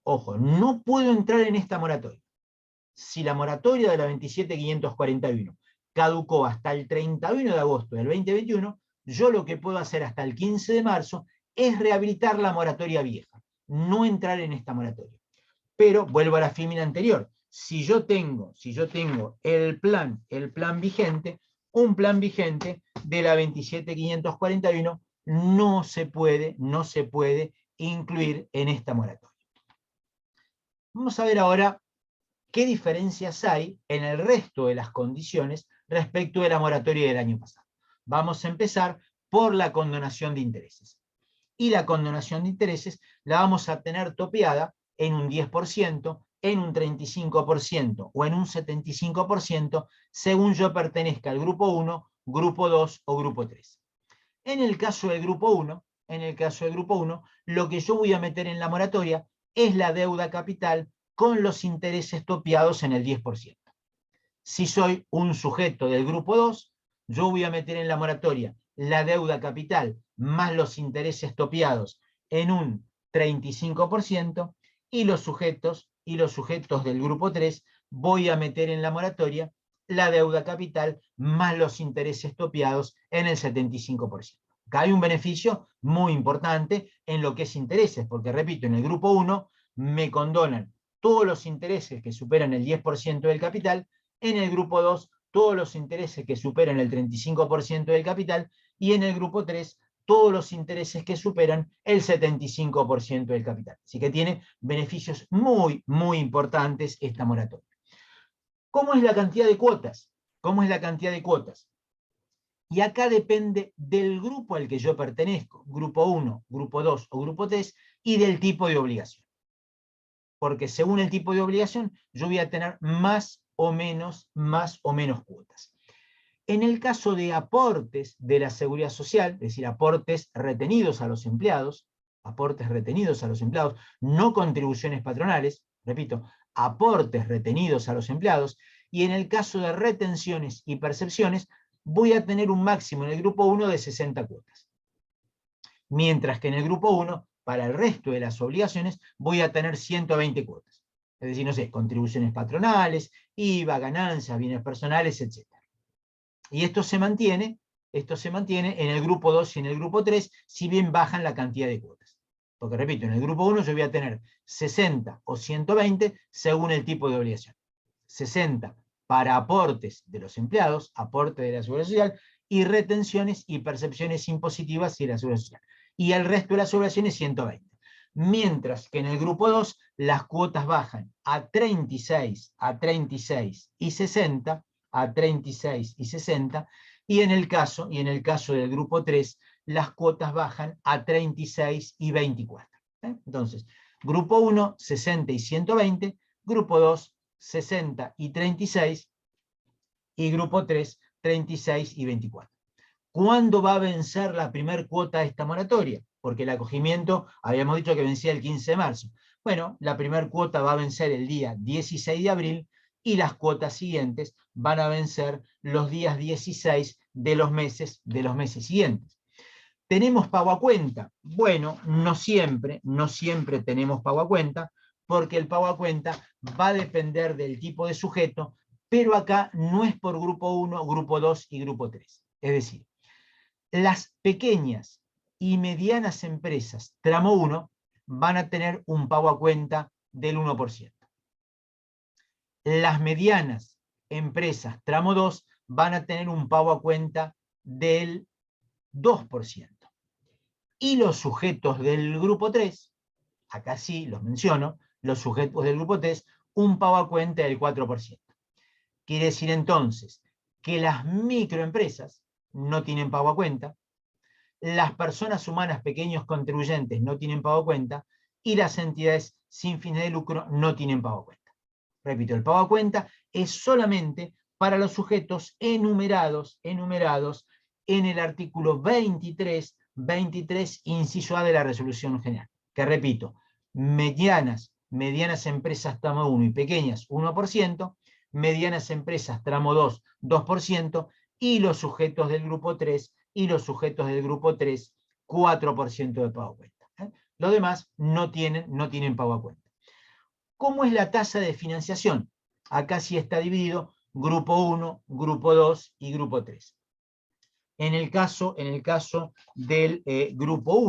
Speaker 1: Ojo, no puedo entrar en esta moratoria. Si la moratoria de la 27.541 caducó hasta el 31 de agosto del 2021, yo lo que puedo hacer hasta el 15 de marzo es rehabilitar la moratoria vieja, no entrar en esta moratoria. Pero vuelvo a la fímina anterior. Si yo tengo el plan vigente, un plan vigente de la 27.541 no se puede incluir en esta moratoria. Vamos a ver ahora qué diferencias hay en el resto de las condiciones respecto de la moratoria del año pasado. Vamos a empezar por la condonación de intereses. Y la condonación de intereses la vamos a tener topeada en un 10%, en un 35% o en un 75%, según yo pertenezca al grupo 1, grupo 2 o grupo 3. En el caso del grupo 1, lo que yo voy a meter en la moratoria es la deuda capital con los intereses topeados en el 10%. Si soy un sujeto del grupo 2, yo voy a meter en la moratoria la deuda capital más los intereses topeados en un 35%, y los sujetos del grupo 3 voy a meter en la moratoria la deuda capital más los intereses topeados en el 75%. Acá hay un beneficio muy importante en lo que es intereses, porque repito, en el grupo 1 me condonan todos los intereses que superan el 10% del capital, en el grupo 2 todos los intereses que superan el 35% del capital, y en el grupo 3 todos los intereses que superan el 75% del capital. Así que tiene beneficios muy, muy importantes esta moratoria. ¿Cómo es la cantidad de cuotas? Y acá depende del grupo al que yo pertenezco, grupo 1, grupo 2 o grupo 3, y del tipo de obligación. Porque según el tipo de obligación, yo voy a tener más o menos cuotas. En el caso de aportes de la seguridad social, es decir, aportes retenidos a los empleados, no contribuciones patronales, repito, aportes retenidos a los empleados, y en el caso de retenciones y percepciones, voy a tener un máximo en el grupo 1 de 60 cuotas. Mientras que en el grupo 1, para el resto de las obligaciones, voy a tener 120 cuotas. Es decir, no sé, contribuciones patronales, IVA, ganancias, bienes personales, etc. Y esto se mantiene en el grupo 2 y en el grupo 3, si bien bajan la cantidad de cuotas. Porque repito, en el grupo 1 yo voy a tener 60 o 120 según el tipo de obligación. 60 para aportes de los empleados, aporte de la seguridad social, y retenciones y percepciones impositivas y la seguridad social. Y el resto de las obligaciones 120. Mientras que en el grupo 2 las cuotas bajan a 36 y 60, y en el caso del grupo 3 las cuotas bajan a 36 y 24. Entonces, grupo 1, 60 y 120, grupo 2, 60 y 36, y grupo 3, 36 y 24. ¿Cuándo va a vencer la primer cuota de esta moratoria? Porque el acogimiento, habíamos dicho que vencía el 15 de marzo. Bueno, la primer cuota va a vencer el día 16 de abril, y las cuotas siguientes van a vencer los días 16 de los meses siguientes. ¿Tenemos pago a cuenta? Bueno, no siempre tenemos pago a cuenta, porque el pago a cuenta va a depender del tipo de sujeto, pero acá no es por grupo 1, grupo 2 y grupo 3. Es decir, las pequeñas y medianas empresas tramo 1 van a tener un pago a cuenta del 1%. Las medianas empresas tramo 2 van a tener un pago a cuenta del 2%. Y los sujetos del grupo 3, acá sí los menciono, los sujetos del grupo 3, un pago a cuenta del 4%. Quiere decir entonces que las microempresas no tienen pago a cuenta, las personas humanas pequeños contribuyentes no tienen pago a cuenta y las entidades sin fines de lucro no tienen pago a cuenta. Repito, el pago a cuenta es solamente para los sujetos enumerados en el artículo 23, inciso A de la resolución general. Que repito, medianas empresas tramo 1 y pequeñas 1%, medianas empresas tramo 2, 2%, y los sujetos del grupo 3 4% de pago a cuenta. Los demás no tienen pago a cuenta. ¿Cómo es la tasa de financiación? Acá sí está dividido grupo 1, grupo 2 y grupo 3. En el caso del grupo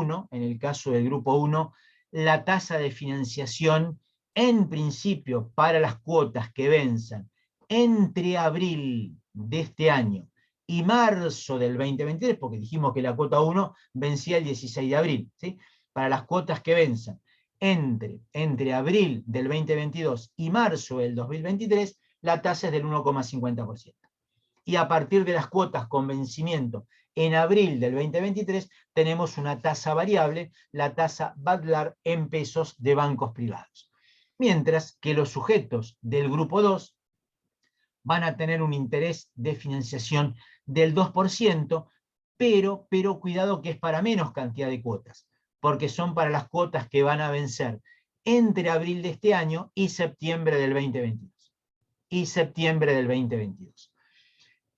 Speaker 1: 1, la tasa de financiación en principio para las cuotas que venzan entre abril de este año y marzo del 2023, porque dijimos que la cuota 1 vencía el 16 de abril, ¿sí? Para las cuotas que venzan entre abril del 2022 y marzo del 2023, la tasa es del 1,50%. Y a partir de las cuotas con vencimiento en abril del 2023, tenemos una tasa variable, la tasa Badlar en pesos de bancos privados. Mientras que los sujetos del grupo 2 van a tener un interés de financiación del 2%, pero cuidado que es para menos cantidad de cuotas, porque son para las cuotas que van a vencer entre abril de este año y septiembre del 2022.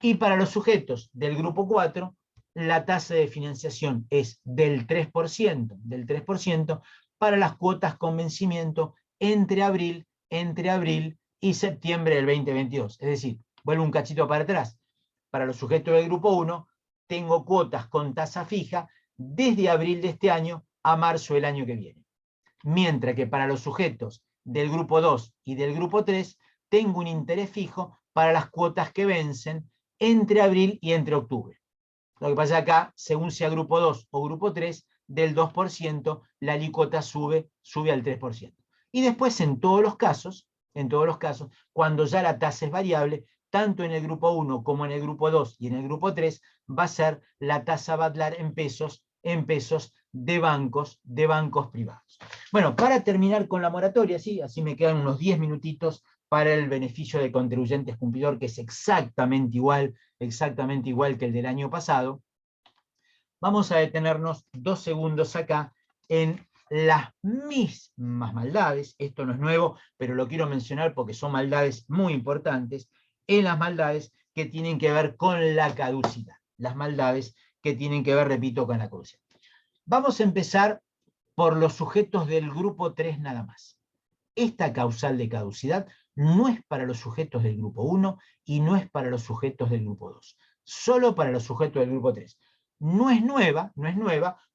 Speaker 1: Y para los sujetos del grupo 4, la tasa de financiación es del 3%, para las cuotas con vencimiento entre abril y septiembre del 2022. Es decir, vuelvo un cachito para atrás. Para los sujetos del grupo 1, tengo cuotas con tasa fija desde abril de este año a marzo del año que viene. Mientras que para los sujetos del grupo 2 y del grupo 3, tengo un interés fijo para las cuotas que vencen entre abril y entre octubre. Lo que pasa acá, según sea grupo 2 o grupo 3, del 2%, la alícuota sube al 3%. Y después, en todos los casos, cuando ya la tasa es variable, tanto en el grupo 1 como en el grupo 2 y en el grupo 3, va a ser la tasa Badlar en pesos de bancos privados. Bueno, para terminar con la moratoria, ¿sí? Así me quedan unos 10 minutitos para el beneficio de contribuyentes cumplidor, que es exactamente igual que el del año pasado. Vamos a detenernos 2 segundos acá en las mismas maldades. Esto no es nuevo, pero lo quiero mencionar porque son maldades muy importantes, en las maldades que tienen que ver con la caducidad. Las maldades que tienen que ver, repito, con la caducidad. Vamos a empezar por los sujetos del grupo 3 nada más. Esta causal de caducidad no es para los sujetos del grupo 1 y no es para los sujetos del grupo 2, solo para los sujetos del grupo 3. No es nueva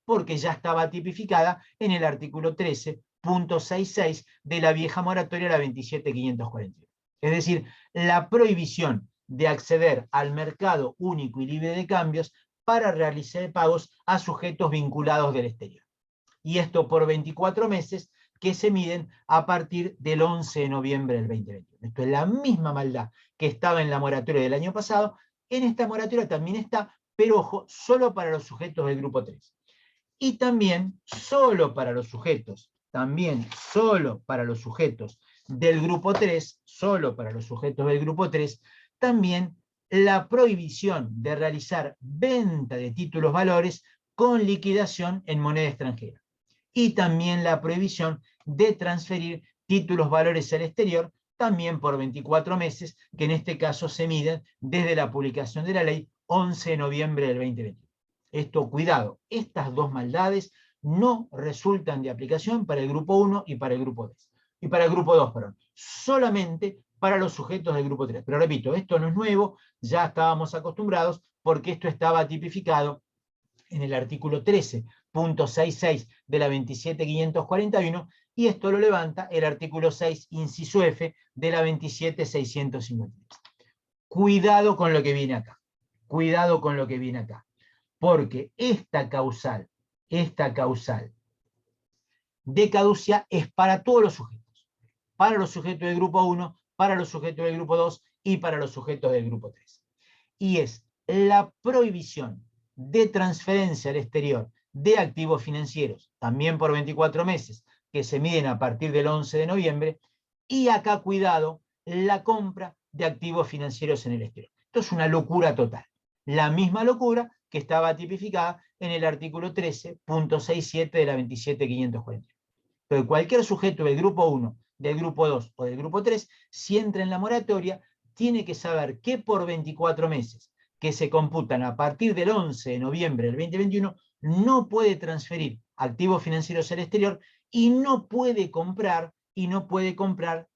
Speaker 1: porque ya estaba tipificada en el artículo 13.66 de la vieja moratoria, la 27.541. Es decir, la prohibición de acceder al mercado único y libre de cambios para realizar pagos a sujetos vinculados del exterior. Y esto por 24 meses que se miden a partir del 11 de noviembre del 2021. Esto es la misma maldad que estaba en la moratoria del año pasado. En esta moratoria también está, pero ojo, solo para los sujetos del grupo 3. Y también solo para los sujetos del grupo 3, también la prohibición de realizar venta de títulos valores con liquidación en moneda extranjera. Y también la prohibición de transferir títulos valores al exterior, también por 24 meses, que en este caso se miden desde la publicación de la ley 11 de noviembre del 2021. Esto, cuidado, estas dos maldades no resultan de aplicación para el grupo 1 y para el grupo 2. Solamente para los sujetos del grupo 3. Pero repito, esto no es nuevo, ya estábamos acostumbrados porque esto estaba tipificado en el artículo 13 3.66 de la 27.541, y esto lo levanta el artículo 6, inciso F, de la 27.653. Cuidado con lo que viene acá. Cuidado con lo que viene acá. Porque esta causal de caducidad es para todos los sujetos. Para los sujetos del grupo 1, para los sujetos del grupo 2 y para los sujetos del grupo 3. Y es la prohibición de transferencia al exterior de activos financieros, también por 24 meses, que se miden a partir del 11 de noviembre, y acá, cuidado, la compra de activos financieros en el exterior. Esto es una locura total. La misma locura que estaba tipificada en el artículo 13.67 de la 27.540. Pero cualquier sujeto del grupo 1, del grupo 2 o del grupo 3, si entra en la moratoria, tiene que saber que por 24 meses, que se computan a partir del 11 de noviembre del 2021, no puede transferir activos financieros al exterior y no puede comprar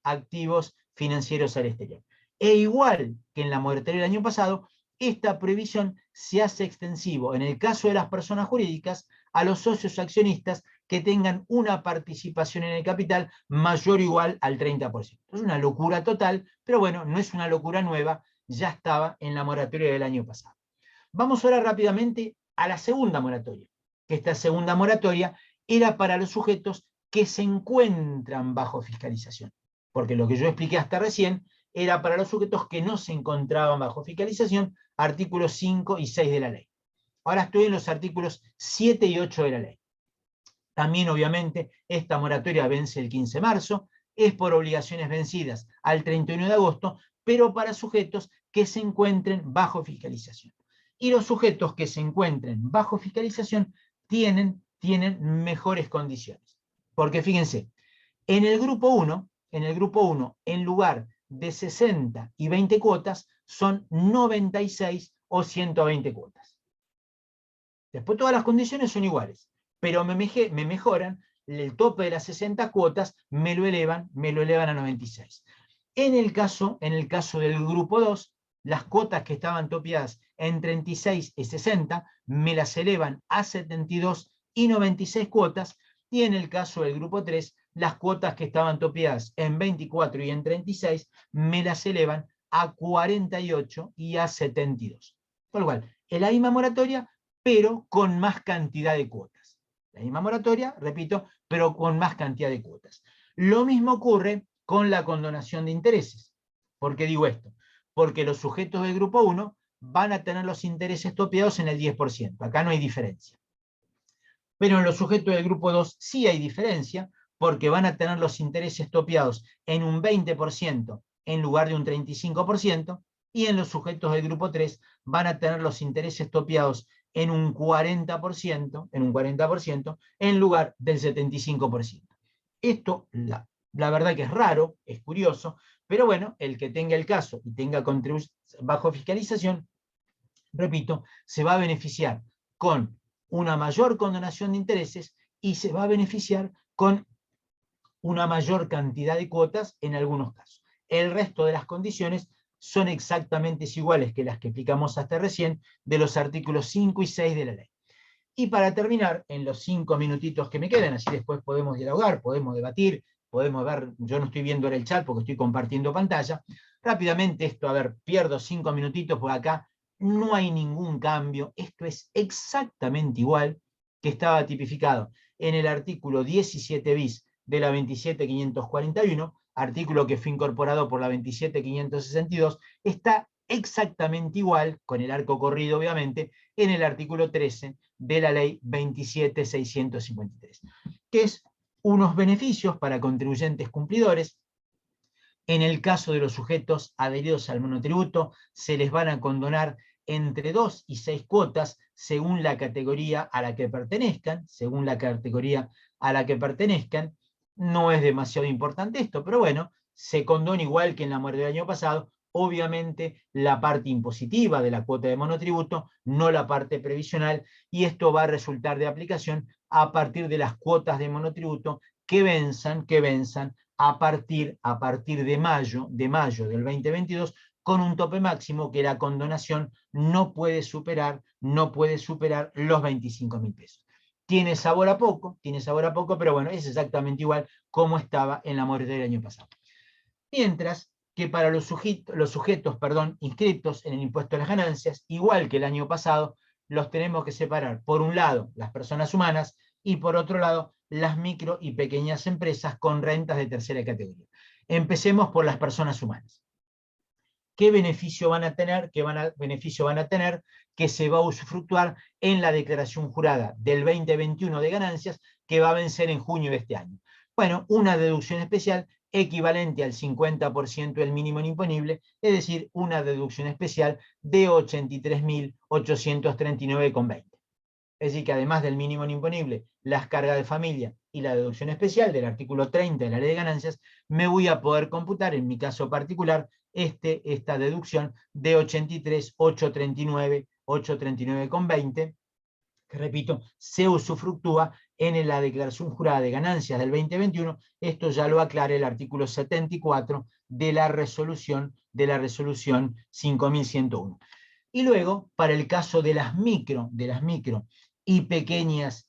Speaker 1: activos financieros al exterior. E igual que en la moratoria del año pasado, esta prohibición se hace extensivo, en el caso de las personas jurídicas, a los socios accionistas que tengan una participación en el capital mayor o igual al 30%. Es una locura total, pero bueno, no es una locura nueva, ya estaba en la moratoria del año pasado. Vamos ahora rápidamente a la segunda moratoria. Esta segunda moratoria era para los sujetos que se encuentran bajo fiscalización, porque lo que yo expliqué hasta recién era para los sujetos que no se encontraban bajo fiscalización, artículos 5 y 6 de la ley. Ahora estoy en los artículos 7 y 8 de la ley. También, obviamente, esta moratoria vence el 15 de marzo, es por obligaciones vencidas al 31 de agosto, pero para sujetos que se encuentren bajo fiscalización. Y los sujetos que se encuentren bajo fiscalización tienen mejores condiciones. Porque fíjense, en el grupo 1, en lugar de 60 y 20 cuotas, son 96 o 120 cuotas. Después todas las condiciones son iguales, pero me mejoran el tope de las 60 cuotas, me lo elevan a 96. En el caso del grupo 2, las cuotas que estaban topeadas en 36 y 60 me las elevan a 72 y 96 cuotas, y en el caso del grupo 3, las cuotas que estaban topeadas en 24 y en 36 me las elevan a 48 y a 72. Por lo cual, es la misma moratoria, pero con más cantidad de cuotas. La misma moratoria, repito, pero con más cantidad de cuotas. Lo mismo ocurre con la condonación de intereses. ¿Por qué digo esto? Porque los sujetos del grupo 1 van a tener los intereses topeados en el 10%. Acá no hay diferencia. Pero en los sujetos del grupo 2 sí hay diferencia, porque van a tener los intereses topeados en un 20% en lugar de un 35%, y en los sujetos del grupo 3 van a tener los intereses topeados en un 40%, en lugar del 75%. Esto, la verdad que es raro, es curioso, pero bueno, el que tenga el caso y tenga contribución bajo fiscalización, repito, se va a beneficiar con una mayor condonación de intereses y se va a beneficiar con una mayor cantidad de cuotas en algunos casos. El resto de las condiciones son exactamente iguales que las que explicamos hasta recién de los artículos 5 y 6 de la ley. Y para terminar, en los 5 minutitos que me quedan, así después podemos dialogar, podemos debatir, podemos ver, yo no estoy viendo ahora el chat porque estoy compartiendo pantalla, rápidamente esto, a ver, pierdo 5 minutitos por acá, no hay ningún cambio, esto es exactamente igual que estaba tipificado en el artículo 17 bis de la 27.541, artículo que fue incorporado por la 27.562, está exactamente igual, con el arco corrido obviamente, en el artículo 13 de la ley 27.653, que es unos beneficios para contribuyentes cumplidores. En el caso de los sujetos adheridos al monotributo, se les van a condonar entre 2 y 6 cuotas según la categoría a la que pertenezcan, No es demasiado importante esto, pero bueno, se condona igual que en la muerte del año pasado, obviamente la parte impositiva de la cuota de monotributo, no la parte previsional, y esto va a resultar de aplicación a partir de las cuotas de monotributo que venzan a partir de mayo del 2022, con un tope máximo que la condonación no puede superar los 25.000 pesos. Tiene sabor a poco, pero bueno, es exactamente igual como estaba en la moratoria del año pasado. Mientras que para los sujetos inscritos en el impuesto a las ganancias, igual que el año pasado, los tenemos que separar, por un lado, las personas humanas, y por otro lado, las micro y pequeñas empresas con rentas de tercera categoría. Empecemos por las personas humanas. ¿Qué beneficio van a tener? Beneficio van a tener? Que se va a usufructuar en la declaración jurada del 2021 de ganancias, que va a vencer en junio de este año. Bueno, una deducción especial equivalente al 50% del mínimo imponible, es decir, una deducción especial de 83.839,20. Es decir, que además del mínimo imponible, las cargas de familia y la deducción especial del artículo 30 de la Ley de Ganancias, me voy a poder computar, en mi caso particular, esta deducción de 83.839,20, que repito, se usufructúa en la declaración jurada de ganancias del 2021. Esto ya lo aclara el artículo 74 de la resolución 5101. Y luego, para el caso de las micro y pequeñas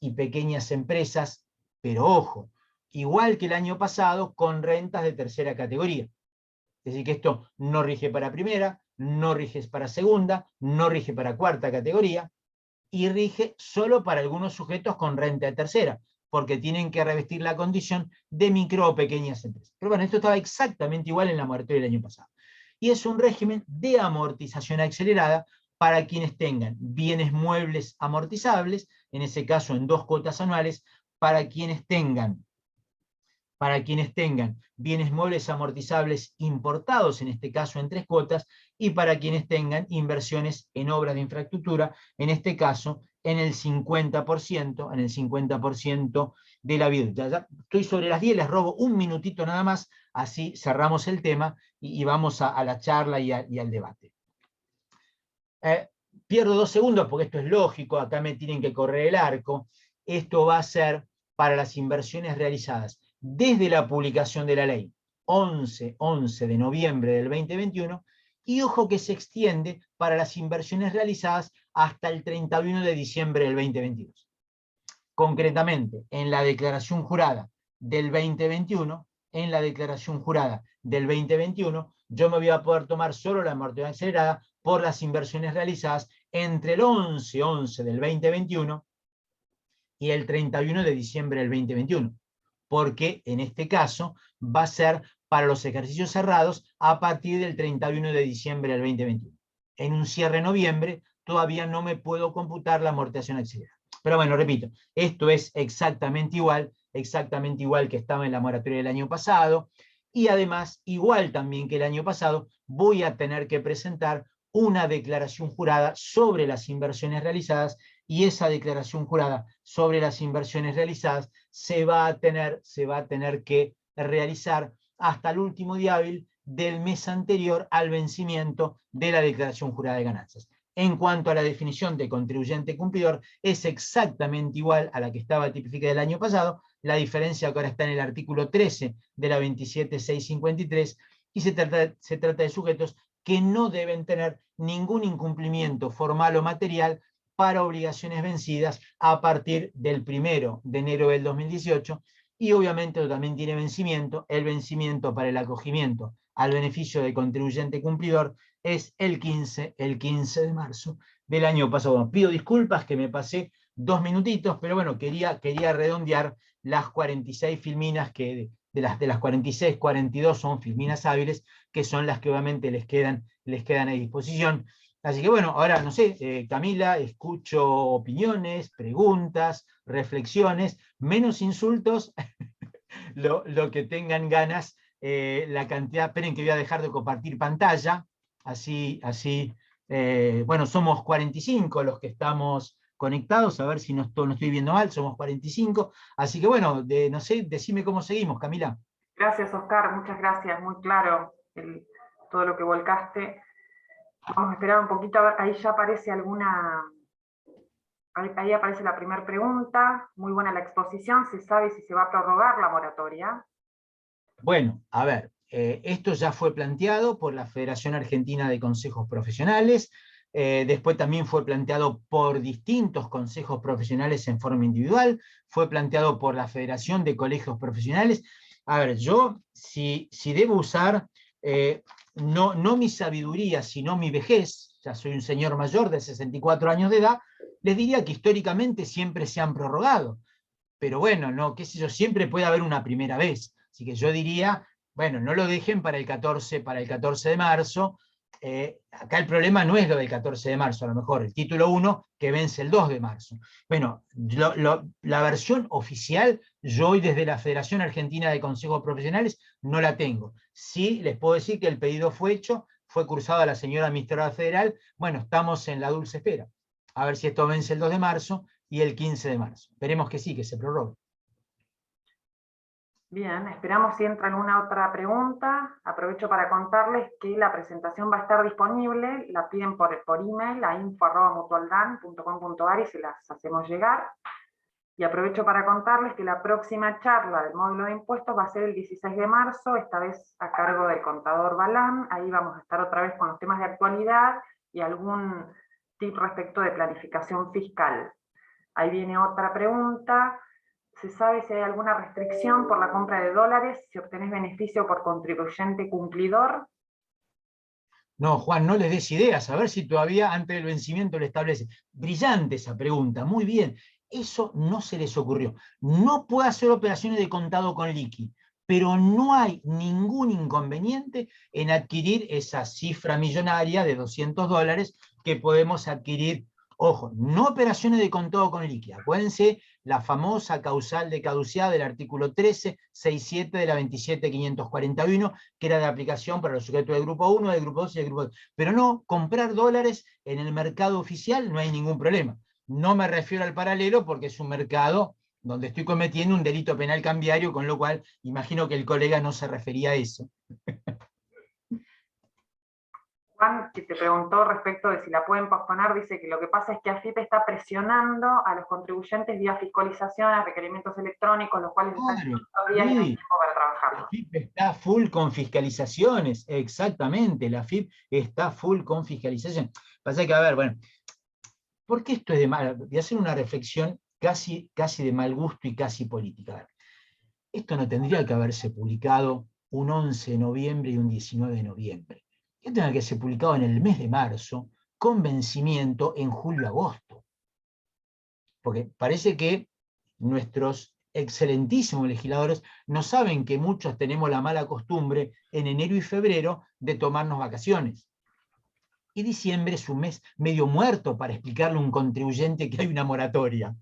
Speaker 1: empresas, pero ojo, igual que el año pasado, con rentas de tercera categoría. Es decir, que esto no rige para primera, no rige para segunda, no rige para cuarta categoría, y rige solo para algunos sujetos con renta de tercera, porque tienen que revestir la condición de micro o pequeñas empresas. Pero bueno, esto estaba exactamente igual en la moratoria del año pasado. Y es un régimen de amortización acelerada para quienes tengan bienes muebles amortizables, en ese caso en 2 cuotas anuales, para quienes tengan bienes muebles amortizables importados, en este caso en 3 cuotas, y para quienes tengan inversiones en obras de infraestructura, en este caso en el 50%, de la vida. Ya estoy sobre las 10, les robo un minutito nada más, así cerramos el tema y vamos a la charla y al debate. Pierdo 2 segundos porque esto es lógico, acá me tienen que correr el arco. Esto va a ser para las inversiones realizadas desde la publicación de la ley, 11 de noviembre del 2021, y ojo que se extiende para las inversiones realizadas hasta el 31 de diciembre del 2022. Concretamente, en la declaración jurada del 2021, yo me voy a poder tomar solo la amortización acelerada por las inversiones realizadas entre el 11 del 2021 y el 31 de diciembre del 2021, porque en este caso va a ser para los ejercicios cerrados a partir del 31 de diciembre del 2021. En un cierre de noviembre todavía no me puedo computar la amortización acelerada. Pero bueno, repito, esto es exactamente igual que estaba en la moratoria del año pasado, y además, igual también que el año pasado, voy a tener que presentar una declaración jurada sobre las inversiones realizadas, y esa declaración jurada sobre las inversiones realizadas se va a tener que realizar hasta el último día hábil del mes anterior al vencimiento de la declaración jurada de ganancias. En cuanto a la definición de contribuyente cumplidor, es exactamente igual a la que estaba tipificada el año pasado. La diferencia que ahora está en el artículo 13 de la 27.653, y se trata de sujetos que no deben tener ningún incumplimiento formal o material para obligaciones vencidas a partir del 1 de enero del 2018, y obviamente también tiene vencimiento. El vencimiento para el acogimiento al beneficio de contribuyente cumplidor es el 15 de marzo del año pasado. Bueno, pido disculpas que me pasé 2 minutitos, pero bueno, quería redondear las 46 filminas que de las 46, 42 son filminas hábiles, que son las que obviamente les quedan a disposición. Así que bueno, ahora no sé, Camila, escucho opiniones, preguntas, reflexiones, menos insultos, lo que tengan ganas, la cantidad. Esperen que voy a dejar de compartir pantalla, así, bueno, somos 45 los que estamos conectados, a ver si no estoy viendo mal, somos 45, así que bueno, no sé, decime cómo seguimos, Camila.
Speaker 2: Gracias, Oscar, muchas gracias, muy claro todo lo que volcaste. Vamos a esperar un poquito, a ver, ahí ya aparece ahí aparece la primera pregunta. Muy buena la exposición. ¿Se sabe si se va a prorrogar la moratoria?
Speaker 1: Bueno, a ver, esto ya fue planteado por la Federación Argentina de Consejos Profesionales. después también fue planteado por distintos consejos profesionales en forma individual, fue planteado por la Federación de Colegios Profesionales. A ver, yo si debo usar no mi sabiduría, sino mi vejez, ya soy un señor mayor de 64 años de edad, les diría que históricamente siempre se han prorrogado. Pero bueno, no, qué sé yo, siempre puede haber una primera vez. Así que yo diría, bueno, no lo dejen para el 14 de marzo. Acá el problema no es lo del 14 de marzo, a lo mejor el título 1 que vence el 2 de marzo. Bueno, la versión oficial, yo hoy desde la Federación Argentina de Consejos Profesionales no la tengo. Sí les puedo decir que el pedido fue hecho, fue cursado a la señora administradora federal. Bueno, estamos en la dulce espera. A ver si esto vence el 2 de marzo y el 15 de marzo. Esperemos que sí, que se prorrogue.
Speaker 2: Bien, esperamos si entra alguna otra pregunta. Aprovecho para contarles que la presentación va a estar disponible, la piden por email a info@mutualdan.com.ar y se las hacemos llegar. Y aprovecho para contarles que la próxima charla del módulo de impuestos va a ser el 16 de marzo, esta vez a cargo del contador Balán. Ahí vamos a estar otra vez con los temas de actualidad y algún tip respecto de planificación fiscal. Ahí viene otra pregunta. ¿Se sabe si hay alguna restricción por la compra de dólares, si obtenés beneficio por contribuyente cumplidor?
Speaker 1: No, Juan, no les des ideas, a ver si todavía antes del vencimiento lo establece. Brillante esa pregunta, muy bien. Eso no se les ocurrió. No puede hacer operaciones de contado con liqui, pero no hay ningún inconveniente en adquirir esa cifra millonaria de $200 que podemos adquirir. Ojo, no operaciones de contado con liqui. Acuérdense la famosa causal de caducidad del artículo 1367 de la 27541, que era de aplicación para los sujetos del grupo 1, del grupo 2 y del grupo 2. Pero no, comprar dólares en el mercado oficial no hay ningún problema. No me refiero al paralelo porque es un mercado donde estoy cometiendo un delito penal cambiario, con lo cual imagino que el colega no se refería a eso.
Speaker 2: Juan, que te preguntó respecto de si la pueden posponer, dice que lo que pasa es que AFIP está presionando a los contribuyentes vía fiscalizaciones, requerimientos electrónicos, los cuales están
Speaker 1: Claro,
Speaker 2: todavía y no hay
Speaker 1: sí.
Speaker 2: tiempo para
Speaker 1: La
Speaker 2: trabajarlo.
Speaker 1: FIP está full con fiscalizaciones, exactamente, la FIP está full con fiscalización. Pasa que, a ver, bueno, ¿por qué esto es de mal? Voy a hacer una reflexión casi de mal gusto y casi política. A ver, esto no tendría que haberse publicado un 11 de noviembre y un 19 de noviembre. Esto tendría que haberse publicado en el mes de marzo, con vencimiento en julio-agosto. Porque parece que nuestros excelentísimos legisladores no saben que muchos tenemos la mala costumbre en enero y febrero de tomarnos vacaciones. Y diciembre es un mes medio muerto para explicarle a un contribuyente que hay una moratoria.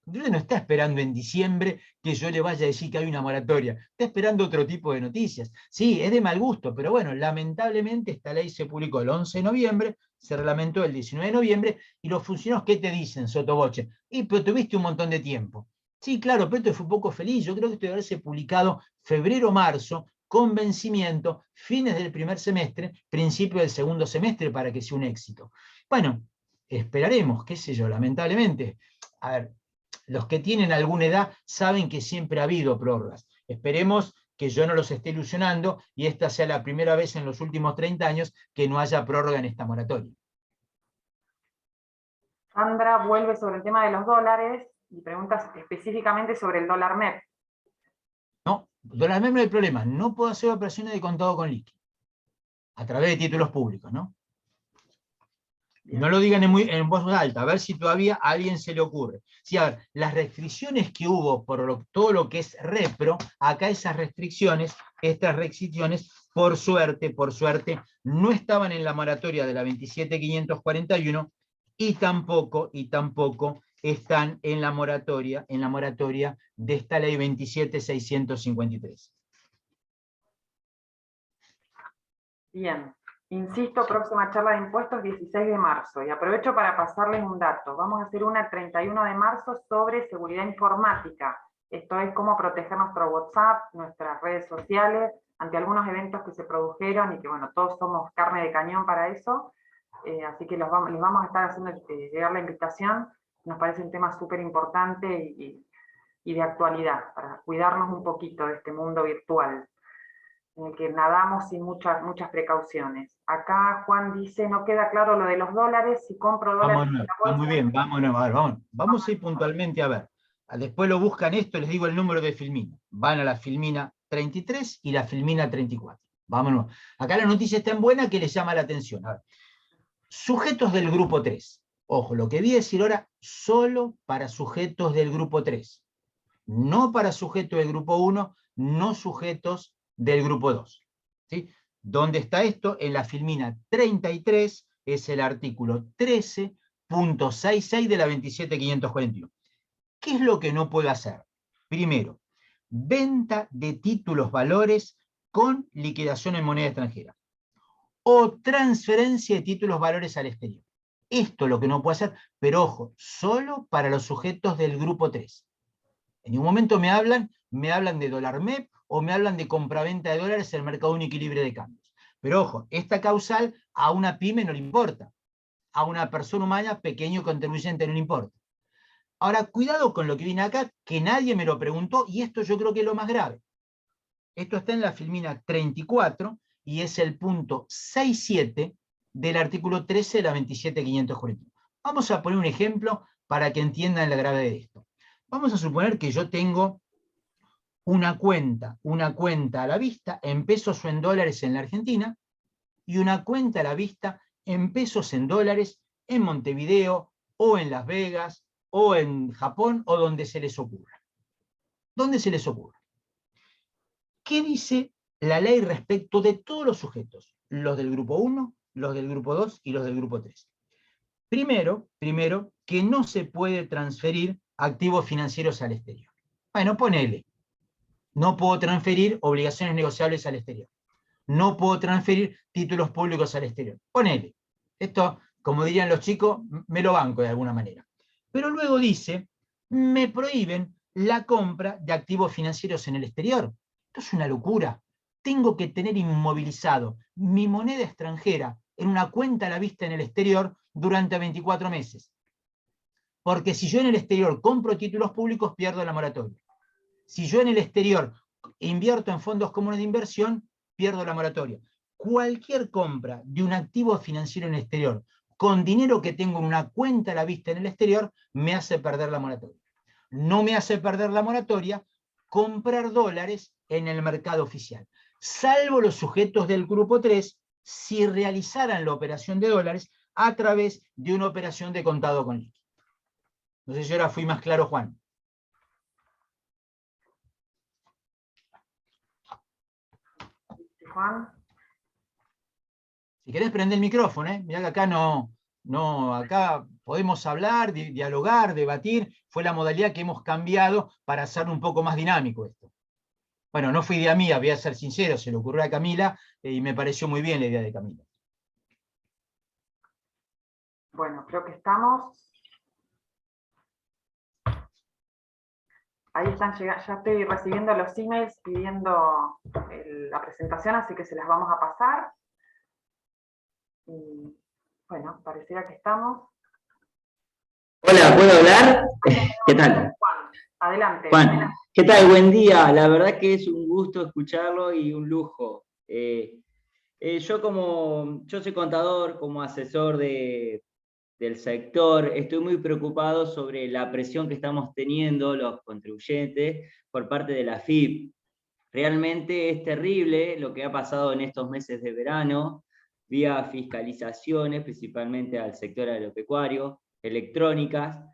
Speaker 1: Entonces no está esperando en diciembre que yo le vaya a decir que hay una moratoria, está esperando otro tipo de noticias. Sí, es de mal gusto, pero bueno, lamentablemente esta ley se publicó el 11 de noviembre, se reglamentó el 19 de noviembre, y los funcionarios, ¿qué te dicen, sotoboche? Y pero tuviste un montón de tiempo. Sí, claro, pero esto fue un poco feliz, yo creo que esto debe haberse publicado febrero-marzo, con vencimiento, fines del primer semestre, principio del segundo semestre, para que sea un éxito. Bueno, esperaremos, qué sé yo, lamentablemente. A ver, los que tienen alguna edad saben que siempre ha habido prórrogas. Esperemos que yo no los esté ilusionando y esta sea la primera vez en los últimos 30 años que no haya prórroga en esta moratoria.
Speaker 2: Sandra vuelve sobre el tema de los dólares y pregunta específicamente sobre el dólar MEP.
Speaker 1: No, dólar MEP no hay problema, no puedo hacer operaciones de contado con liqui a través de títulos públicos, ¿no? Bien. No lo digan en voz alta, a ver si todavía a alguien se le ocurre. Sí, a ver, las restricciones que hubo por todo lo que es repro, acá estas restricciones, por suerte, no estaban en la moratoria de la 27541 y tampoco están en la moratoria de esta ley 27653.
Speaker 2: Bien. Insisto, próxima charla de impuestos 16 de marzo. Y aprovecho para pasarles un dato. Vamos a hacer una el 31 de marzo sobre seguridad informática. Esto es cómo proteger nuestro WhatsApp, nuestras redes sociales, ante algunos eventos que se produjeron y que, bueno, todos somos carne de cañón para eso. Así que les vamos a estar haciendo llegar la invitación. Nos parece un tema súper importante y de actualidad, para cuidarnos un poquito de este mundo virtual. en el que nadamos sin muchas precauciones. Acá Juan dice, no queda claro lo de los dólares, si compro dólares en la
Speaker 1: Está muy
Speaker 2: bolsa.
Speaker 1: bien, vámonos, a ver, vamos a ir puntualmente a ver. Después lo buscan esto, les digo el número de filmina. Van a la filmina 33 y la filmina 34. Vámonos. Acá la noticia es tan buena que les llama la atención. A ver. Sujetos del grupo 3. Ojo, lo que voy a decir ahora, solo para sujetos del grupo 3. No para sujetos del grupo 1, no sujetos del grupo 2. ¿Sí? ¿Dónde está esto? En la filmina 33, es el artículo 13.66 de la 27541. ¿Qué es lo que no puedo hacer? Primero, venta de títulos valores con liquidación en moneda extranjera o transferencia de títulos valores al exterior. Esto es lo que no puedo hacer, pero ojo, solo para los sujetos del grupo 3. En ningún momento me hablan de dólar MEP o me hablan de compraventa de dólares en el mercado único y libre de cambios. Pero ojo, esta causal a una pyme no le importa, a una persona humana pequeño contribuyente no le importa. Ahora, cuidado con lo que viene acá, que nadie me lo preguntó, y esto yo creo que es lo más grave. Esto está en la filmina 34 y es el punto 67 del artículo 13 de la 27541. Vamos a poner un ejemplo para que entiendan la gravedad de esto. Vamos a suponer que yo tengo una cuenta a la vista en pesos o en dólares en la Argentina y una cuenta a la vista en pesos en dólares en Montevideo o en Las Vegas o en Japón o donde se les ocurra. ¿Dónde se les ocurra? ¿Qué dice la ley respecto de todos los sujetos? Los del grupo 1, los del grupo 2 y los del grupo 3. Primero, que no se puede transferir activos financieros al exterior. Bueno, ponele. No puedo transferir obligaciones negociables al exterior. No puedo transferir títulos públicos al exterior. Ponele. Esto, como dirían los chicos, me lo banco de alguna manera. Pero luego dice, me prohíben la compra de activos financieros en el exterior. Esto es una locura. Tengo que tener inmovilizado mi moneda extranjera en una cuenta a la vista en el exterior durante 24 meses. Porque si yo en el exterior compro títulos públicos, pierdo la moratoria. Si yo en el exterior invierto en fondos comunes de inversión, pierdo la moratoria. Cualquier compra de un activo financiero en el exterior con dinero que tengo en una cuenta a la vista en el exterior, me hace perder la moratoria. No me hace perder la moratoria comprar dólares en el mercado oficial, salvo los sujetos del grupo 3, si realizaran la operación de dólares a través de una operación de contado con liqui. No sé si ahora fui más claro, Juan.
Speaker 2: Juan.
Speaker 1: Si querés prender el micrófono, mirá que acá acá podemos hablar, dialogar, debatir. Fue la modalidad que hemos cambiado para hacerlo un poco más dinámico esto. Bueno, no fue idea mía, voy a ser sincero, se le ocurrió a Camila y me pareció muy bien la idea de Camila.
Speaker 2: Bueno, creo que estamos. Ahí están llegando, ya estoy recibiendo los emails pidiendo la presentación, así que se las vamos a pasar. Y bueno, pareciera que estamos.
Speaker 3: Hola, ¿puedo hablar? ¿Qué tal?
Speaker 2: Juan, adelante.
Speaker 3: Juan, ¿qué tal? Buen día. La verdad que es un gusto escucharlo y un lujo. Yo soy contador, como asesor del sector, estoy muy preocupado sobre la presión que estamos teniendo los contribuyentes por parte de la AFIP. Realmente es terrible lo que ha pasado en estos meses de verano, vía fiscalizaciones, principalmente al sector agropecuario, electrónicas,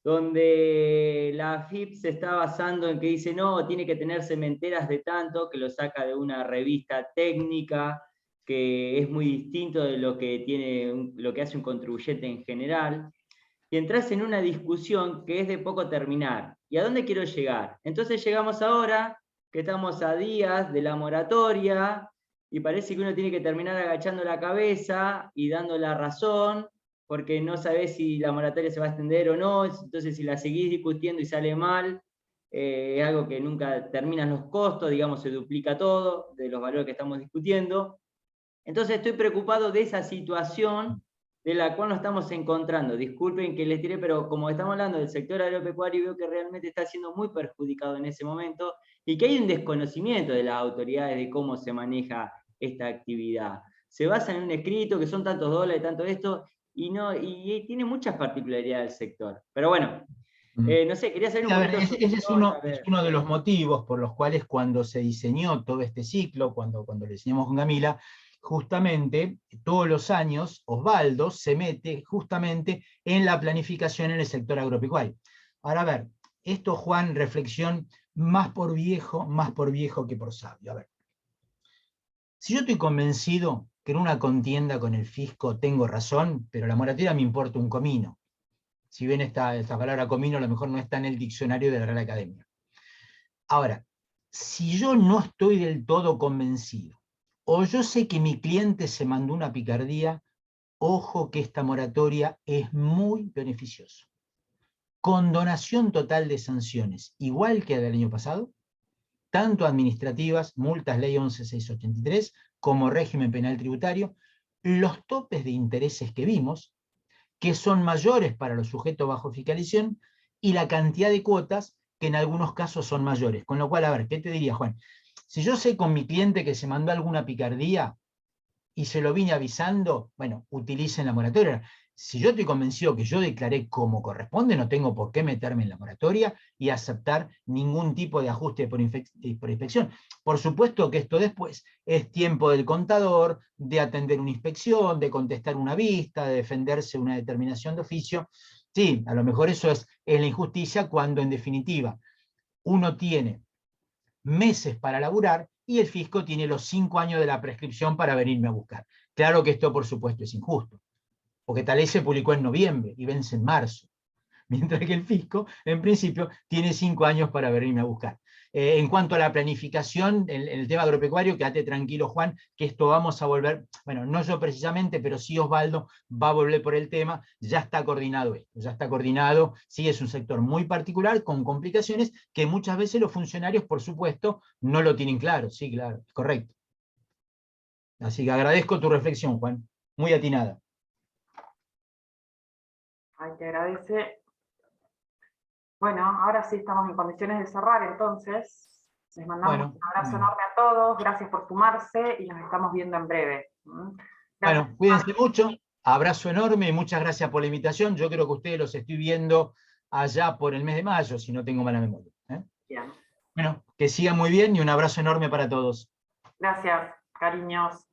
Speaker 3: donde la AFIP se está basando en que dice, no, tiene que tener cementeras de tanto, que lo saca de una revista técnica, que es muy distinto de lo que hace un contribuyente en general, y entras en una discusión que es de poco terminar. ¿Y a dónde quiero llegar? Entonces llegamos ahora, que estamos a días de la moratoria, y parece que uno tiene que terminar agachando la cabeza y dando la razón, porque no sabés si la moratoria se va a extender o no, entonces si la seguís discutiendo y sale mal, es algo que nunca terminan los costos, digamos, se duplica todo de los valores que estamos discutiendo. Entonces estoy preocupado de esa situación de la cual nos estamos encontrando. Disculpen que les tiré, pero como estamos hablando del sector agropecuario, veo que realmente está siendo muy perjudicado en ese momento, y que hay un desconocimiento de las autoridades de cómo se maneja esta actividad. Se basa en un escrito que son tantos dólares, tanto esto, y tiene muchas particularidades del sector. Pero bueno, no sé, quería saber
Speaker 1: Sí,
Speaker 3: un
Speaker 1: a ver,
Speaker 3: poquito
Speaker 1: ese es
Speaker 3: a
Speaker 1: es
Speaker 3: ver.
Speaker 1: uno de los motivos por los cuales cuando se diseñó todo este ciclo, cuando lo diseñamos con Camila, justamente todos los años Osvaldo se mete justamente en la planificación en el sector agropecuario. Ahora, a ver, esto, Juan, reflexión más por viejo que por sabio. A ver, si yo estoy convencido que en una contienda con el fisco tengo razón, pero la moratoria me importa un comino. Si bien esta palabra comino a lo mejor no está en el diccionario de la Real Academia. Ahora, si yo no estoy del todo convencido, o yo sé que mi cliente se mandó una picardía, ojo que esta moratoria es muy beneficiosa. Condonación total de sanciones, igual que la del año pasado, tanto administrativas, multas ley 11.683, como régimen penal tributario, los topes de intereses que vimos, que son mayores para los sujetos bajo fiscalización, y la cantidad de cuotas, que en algunos casos son mayores. Con lo cual, a ver, ¿qué te diría, Juan? Si yo sé con mi cliente que se mandó alguna picardía y se lo vine avisando, bueno, utilicen la moratoria. Si yo estoy convencido que yo declaré como corresponde, no tengo por qué meterme en la moratoria y aceptar ningún tipo de ajuste por inspección. Por supuesto que esto después es tiempo del contador, de atender una inspección, de contestar una vista, de defenderse una determinación de oficio. Sí, a lo mejor eso es la injusticia cuando en definitiva uno tiene meses para laburar y el fisco tiene los 5 años de la prescripción para venirme a buscar. Claro que esto, por supuesto, es injusto, porque tal ley se publicó en noviembre y vence en marzo, mientras que el fisco, en principio, tiene 5 años para venirme a buscar. En cuanto a la planificación, en el tema agropecuario, quédate tranquilo, Juan, que esto vamos a volver, bueno, no yo precisamente, pero sí Osvaldo va a volver por el tema, ya está coordinado esto, ya está coordinado, sí es un sector muy particular, con complicaciones, que muchas veces los funcionarios, por supuesto, no lo tienen claro, sí, claro, correcto. Así que agradezco tu reflexión, Juan, muy atinada.
Speaker 2: Ay, te agradece. Bueno, ahora sí estamos en condiciones de cerrar, entonces. Les mandamos
Speaker 1: Bueno,
Speaker 2: un abrazo enorme a todos, gracias por sumarse y nos estamos viendo en breve. Gracias.
Speaker 1: bueno, cuídense mucho, abrazo enorme y muchas gracias por la invitación. Yo creo que ustedes los estoy viendo allá por el mes de mayo, si no tengo mala memoria.
Speaker 2: Bien.
Speaker 1: Bueno, que sigan muy bien y un abrazo enorme para todos.
Speaker 2: Gracias, cariños.